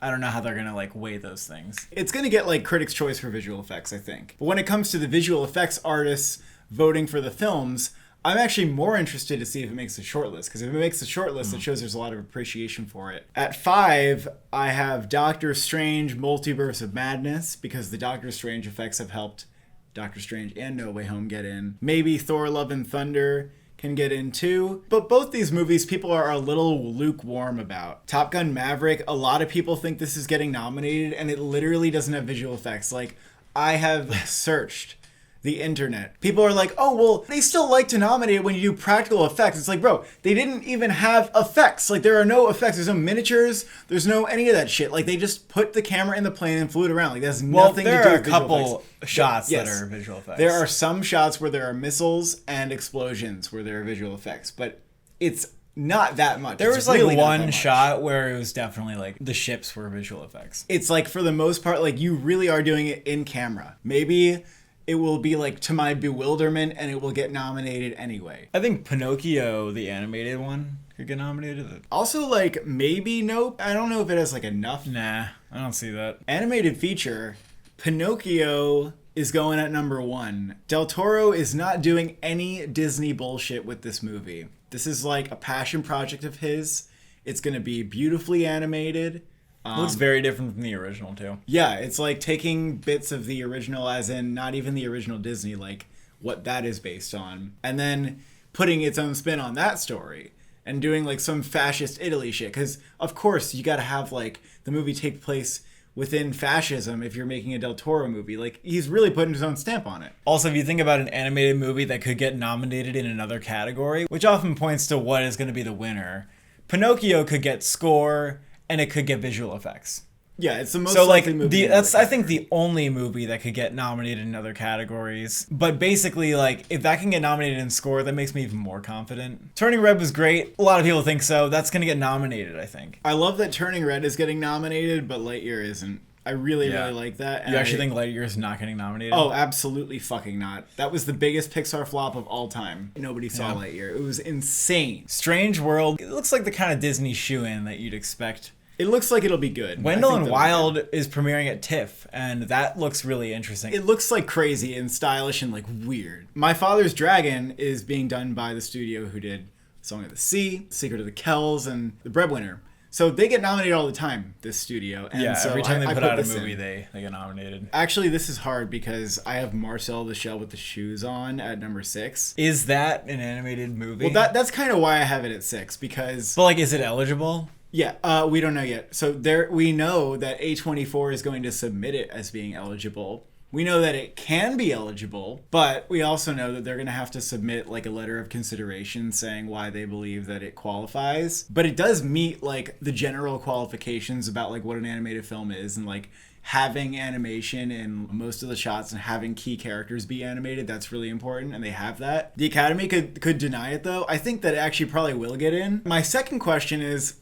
I don't know how they're going to like weigh those things. It's going to get like Critics' Choice for visual effects, I think. But when it comes to the visual effects artists voting for the films, I'm actually more interested to see if it makes the shortlist, because if it makes the shortlist, it shows there's a lot of appreciation for it. At 5, I have Doctor Strange Multiverse of Madness, because the Doctor Strange effects have helped Doctor Strange and No Way Home get in. Maybe Thor Love and Thunder can get in too. But both these movies people are a little lukewarm about. Top Gun Maverick, a lot of people think this is getting nominated, and it literally doesn't have visual effects. Like, I have searched the internet. People are like, oh, well, they still like to nominate it when you do practical effects. It's like, bro, they didn't even have effects. Like, there are no effects. There's no miniatures. There's no any of that shit. Like, they just put the camera in the plane and flew it around. Like, that's nothing to do with visual effects. There are a couple shots that are visual effects. There are some shots where there are missiles and explosions where there are visual effects, but it's not that much. There was like really one shot where it was definitely like the ships were visual effects. It's like, for the most part, like, you really are doing it in camera. Maybe it will be like To My Bewilderment and it will get nominated anyway. I think Pinocchio, the animated one, could get nominated. Also, like, maybe Nope. I don't know if it has like enough. Nah, I don't see that. Animated feature, Pinocchio is going at number 1. Del Toro is not doing any Disney bullshit with this movie. This is like a passion project of his. It's going to be beautifully animated. Looks very different from the original too. Yeah, it's like taking bits of the original, as in not even the original Disney, like what that is based on, and then putting its own spin on that story and doing like some fascist Italy shit. Because of course you got to have like the movie take place within fascism if you're making a Del Toro movie. Like, he's really putting his own stamp on it. Also, if you think about an animated movie that could get nominated in another category, which often points to what is going to be the winner, Pinocchio could get score and it could get visual effects. Yeah, it's the most likely movie. That's I think the only movie that could get nominated in other categories. But basically, like, if that can get nominated in score, that makes me even more confident. Turning Red was great. A lot of people think so. That's gonna get nominated, I think. I love that Turning Red is getting nominated, but Lightyear isn't. I really like that. And you actually think Lightyear is not getting nominated? Oh, absolutely fucking not. That was the biggest Pixar flop of all time. Nobody saw Lightyear. It was insane. Strange World. It looks like the kind of Disney shoe-in that you'd expect. It looks like it'll be good. Wendell and Wild is premiering at TIFF, and that looks really interesting. It looks like crazy and stylish and like weird. My Father's Dragon is being done by the studio who did Song of the Sea, Secret of the Kells, and The Breadwinner. So they get nominated all the time, this studio. And Yeah, so every time they I put out a this movie, in. they get nominated. Actually, this is hard because I have Marcel the Shell with the Shoes on at number 6. Is that an animated movie? Well, that's kind of why I have it at 6, because... But, like, is it eligible? Yeah, we don't know yet. So we know that A24 is going to submit it as being eligible. We know that it can be eligible, but we also know that they're going to have to submit like a letter of consideration saying why they believe that it qualifies. But it does meet like the general qualifications about like what an animated film is, and like having animation in most of the shots and having key characters be animated. That's really important, and they have that. The Academy could deny it though. I think that it actually probably will get in. My second question is,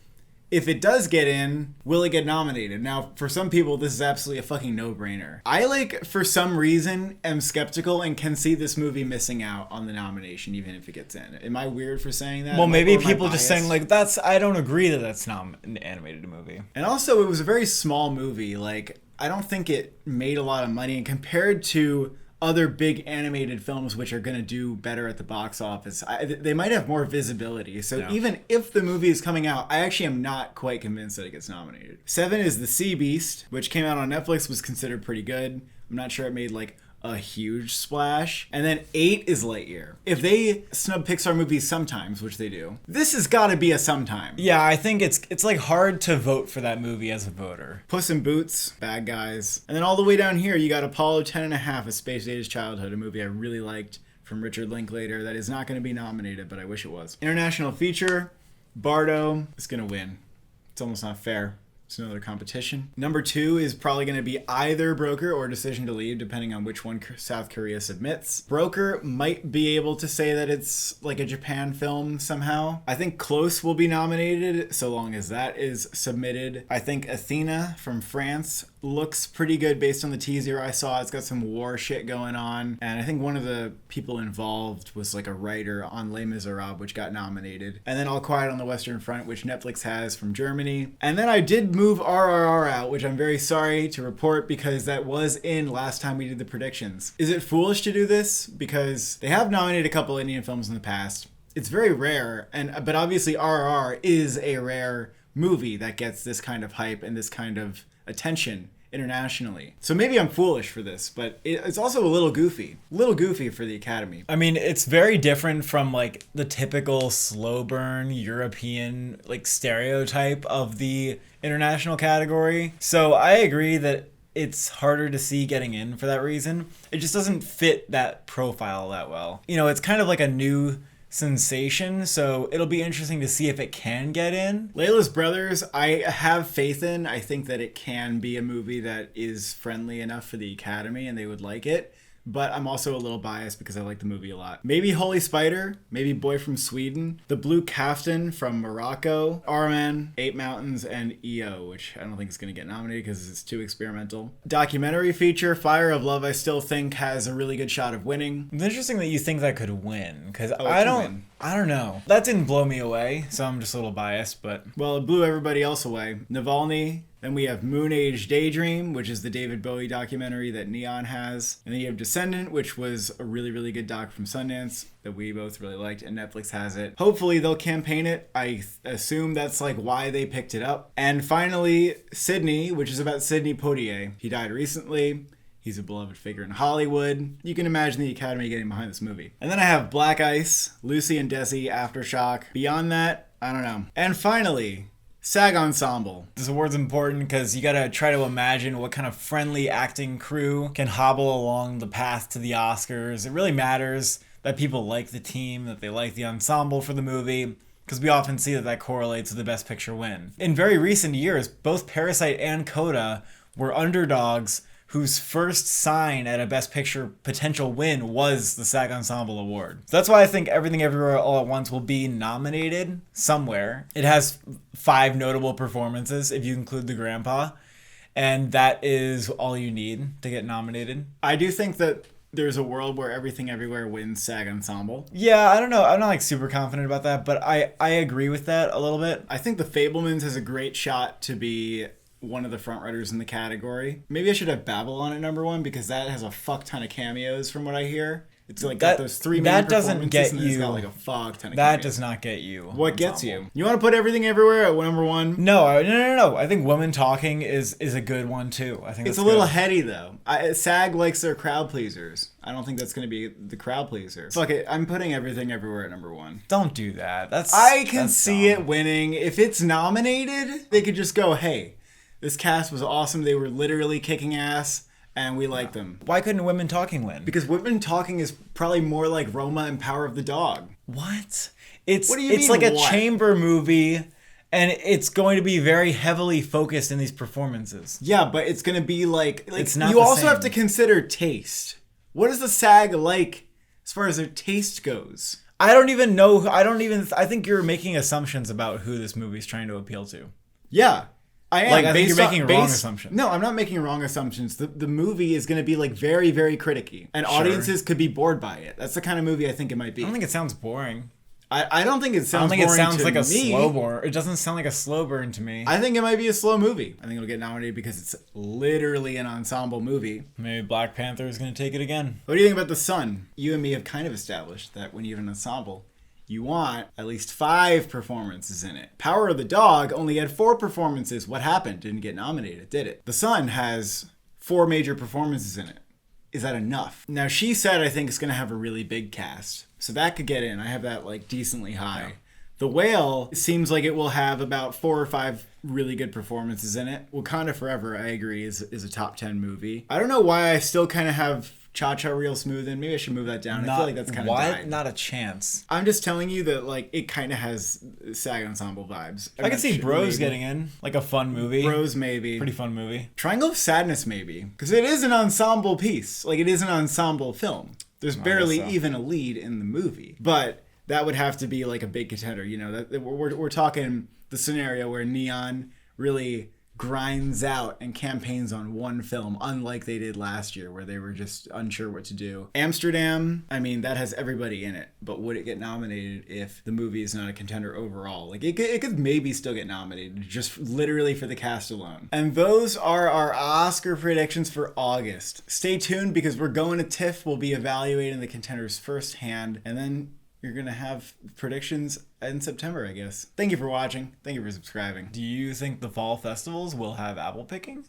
if it does get in, will it get nominated? Now, for some people, this is absolutely a fucking no-brainer. I, like, for some reason, am skeptical and can see this movie missing out on the nomination, even if it gets in. Am I weird for saying that? Well, maybe Or am I people just saying, biased? like, I don't agree that that's not an animated movie. And also, it was a very small movie. Like, I don't think it made a lot of money. And compared to other big animated films which are going to do better at the box office, they might have more visibility. So Yeah. even if the movie is coming out, I actually am not quite convinced that it gets nominated. 7 is The Sea Beast, which came out on Netflix, was considered pretty good. I'm not sure it made like a huge splash. And then 8 is Lightyear. If they snub Pixar movies sometimes, which they do, this has got to be a sometime. Yeah, I think it's like hard to vote for that movie as a voter. Puss in Boots, Bad Guys. And then all the way down here, you got Apollo 10.5, A Space Age Childhood, a movie I really liked from Richard Linklater that is not going to be nominated, but I wish it was. International feature, Bardo is going to win. It's almost not fair. It's another competition. Number 2 is probably going to be either Broker or Decision to Leave, depending on which one South Korea submits. Broker might be able to say that it's like a Japan film somehow. I think Close will be nominated, so long as that is submitted. I think Athena from France looks pretty good based on the teaser I saw. It's got some war shit going on. And I think one of the people involved was like a writer on Les Miserables, which got nominated. And then All Quiet on the Western Front, which Netflix has, from Germany. And then I did move RRR out, which I'm very sorry to report because that was in last time we did the predictions. Is it foolish to do this? Because they have nominated a couple Indian films in the past. It's very rare, but obviously RRR is a rare movie that gets this kind of hype and this kind of attention internationally. So maybe I'm foolish for this, but it's also a little goofy. A little goofy for the Academy. I mean, it's very different from like the typical slow burn European like stereotype of the international category. So I agree that it's harder to see getting in for that reason. It just doesn't fit that profile that well. You know, it's kind of like a new sensation, so it'll be interesting to see if it can get in. Layla's Brothers, I have faith in. I think that it can be a movie that is friendly enough for the Academy and they would like it. But I'm also a little biased because I like the movie a lot. Maybe Holy Spider, maybe Boy from Sweden, The Blue Kaftan from Morocco, Arman, Eight Mountains, and EO, which I don't think is going to get nominated because it's too experimental. Documentary feature, Fire of Love, I still think has a really good shot of winning. It's interesting that you think that could win, because it I can don't win. I don't know. That didn't blow me away, so I'm just a little biased, but Well, it blew everybody else away. Navalny. Then we have Moon Age Daydream, which is the David Bowie documentary that Neon has. And then you have Descendant, which was a really, really good doc from Sundance that we both really liked, and Netflix has it. Hopefully they'll campaign it. I assume that's like why they picked it up. And finally, Sydney, which is about Sidney Poitier. He died recently. He's a beloved figure in Hollywood. You can imagine the Academy getting behind this movie. And then I have Black Ice, Lucy and Desi, Aftershock. Beyond that, I don't know. And finally, SAG Ensemble. this award's important because you gotta try to imagine what kind of friendly acting crew can hobble along the path to the Oscars. It really matters that people like the team, that they like the ensemble for the movie, because we often see that that correlates to the Best Picture win. In very recent years, both Parasite and Coda were underdogs whose first sign at a Best Picture potential win was the SAG Ensemble Award. So that's why I think Everything Everywhere All at Once will be nominated somewhere. It has 5 notable performances, if you include the grandpa, and that is all you need to get nominated. I do think that there's a world where Everything Everywhere wins SAG Ensemble. Yeah, I don't know. I'm not like super confident about that, but I agree with that a little bit. I think The Fablemans has a great shot to be one of the frontrunners in the category. Maybe I should have Babylon at number 1 because that has a fuck ton of cameos from what I hear. It's like got those three main that doesn't performances get and then it's you. got like a fog ton of That cameos. does not get you. What gets Ensemble. you? You want to put everything everywhere at number one? No. I think women talking is a good one too. I think It's that's a little good. heady though. SAG likes their crowd pleasers. I don't think that's going to be the crowd pleaser. Fuck it. I'm putting everything everywhere at number one. Don't do that. I can that's see dumb. it winning. If it's nominated, they could just go, hey, this cast was awesome. They were literally kicking ass and we liked them. Why couldn't women talking win? Because Women Talking is probably more like Roma and Power of the Dog. What? It's What do you it's mean, like a what? chamber movie, and it's going to be very heavily focused in these performances. Yeah, but it's going to be like It's not you the also same. have to consider taste. What is the SAG like as far as their taste goes? I don't even know. I think you're making assumptions about who this movie's trying to appeal to. Yeah. I am. Like, I think you're Based on- making wrong based- assumptions. No, I'm not making wrong assumptions. The movie is going to be like very, very criticky. And audiences could be bored by it. That's the kind of movie I think it might be. I don't think it sounds boring. I don't think it I don't sounds think it boring sounds to like a me. slow burn. It doesn't sound like a slow burn to me. I think it might be a slow movie. I think it'll get nominated because it's literally an ensemble movie. Maybe Black Panther is going to take it again. What do you think about The Sun? You and me have kind of established that when you have an ensemble, you want at least 5 performances in it. Power of the Dog only had 4 performances. What happened? Didn't get nominated, did it? The Sun has 4 major performances in it. Is that enough? Now, she said I think it's going to have a really big cast. So that could get in. I have that like decently high. Yeah. The Whale seems like it will have about 4 or 5 really good performances in it. Wakanda Forever, I agree, is a top 10 movie. I don't know why I still kind of have Cha-Cha Real Smooth in. Maybe I should move that down. I feel like that's kind of died. Not a chance. I'm just telling you that like it kind of has SAG Ensemble vibes. I could see Maybe. Bros getting in. Like a fun movie. Bros maybe. Pretty fun movie. Triangle of Sadness maybe. Because it is an ensemble piece. Like it is an ensemble film. There's barely so. even a lead in the movie. But that would have to be like a big contender. You know, that we're talking the scenario where Neon really grinds out and campaigns on one film, unlike they did last year where they were just unsure what to do. Amsterdam, I mean, that has everybody in it, but would it get nominated if the movie is not a contender overall? Like, it could maybe still get nominated, just literally for the cast alone. And those are our Oscar predictions for August. Stay tuned because we're going to TIFF. We'll be evaluating the contenders firsthand, and then you're going to have predictions in September, I guess. Thank you for watching. Thank you for subscribing. Do you think the fall festivals will have apple picking?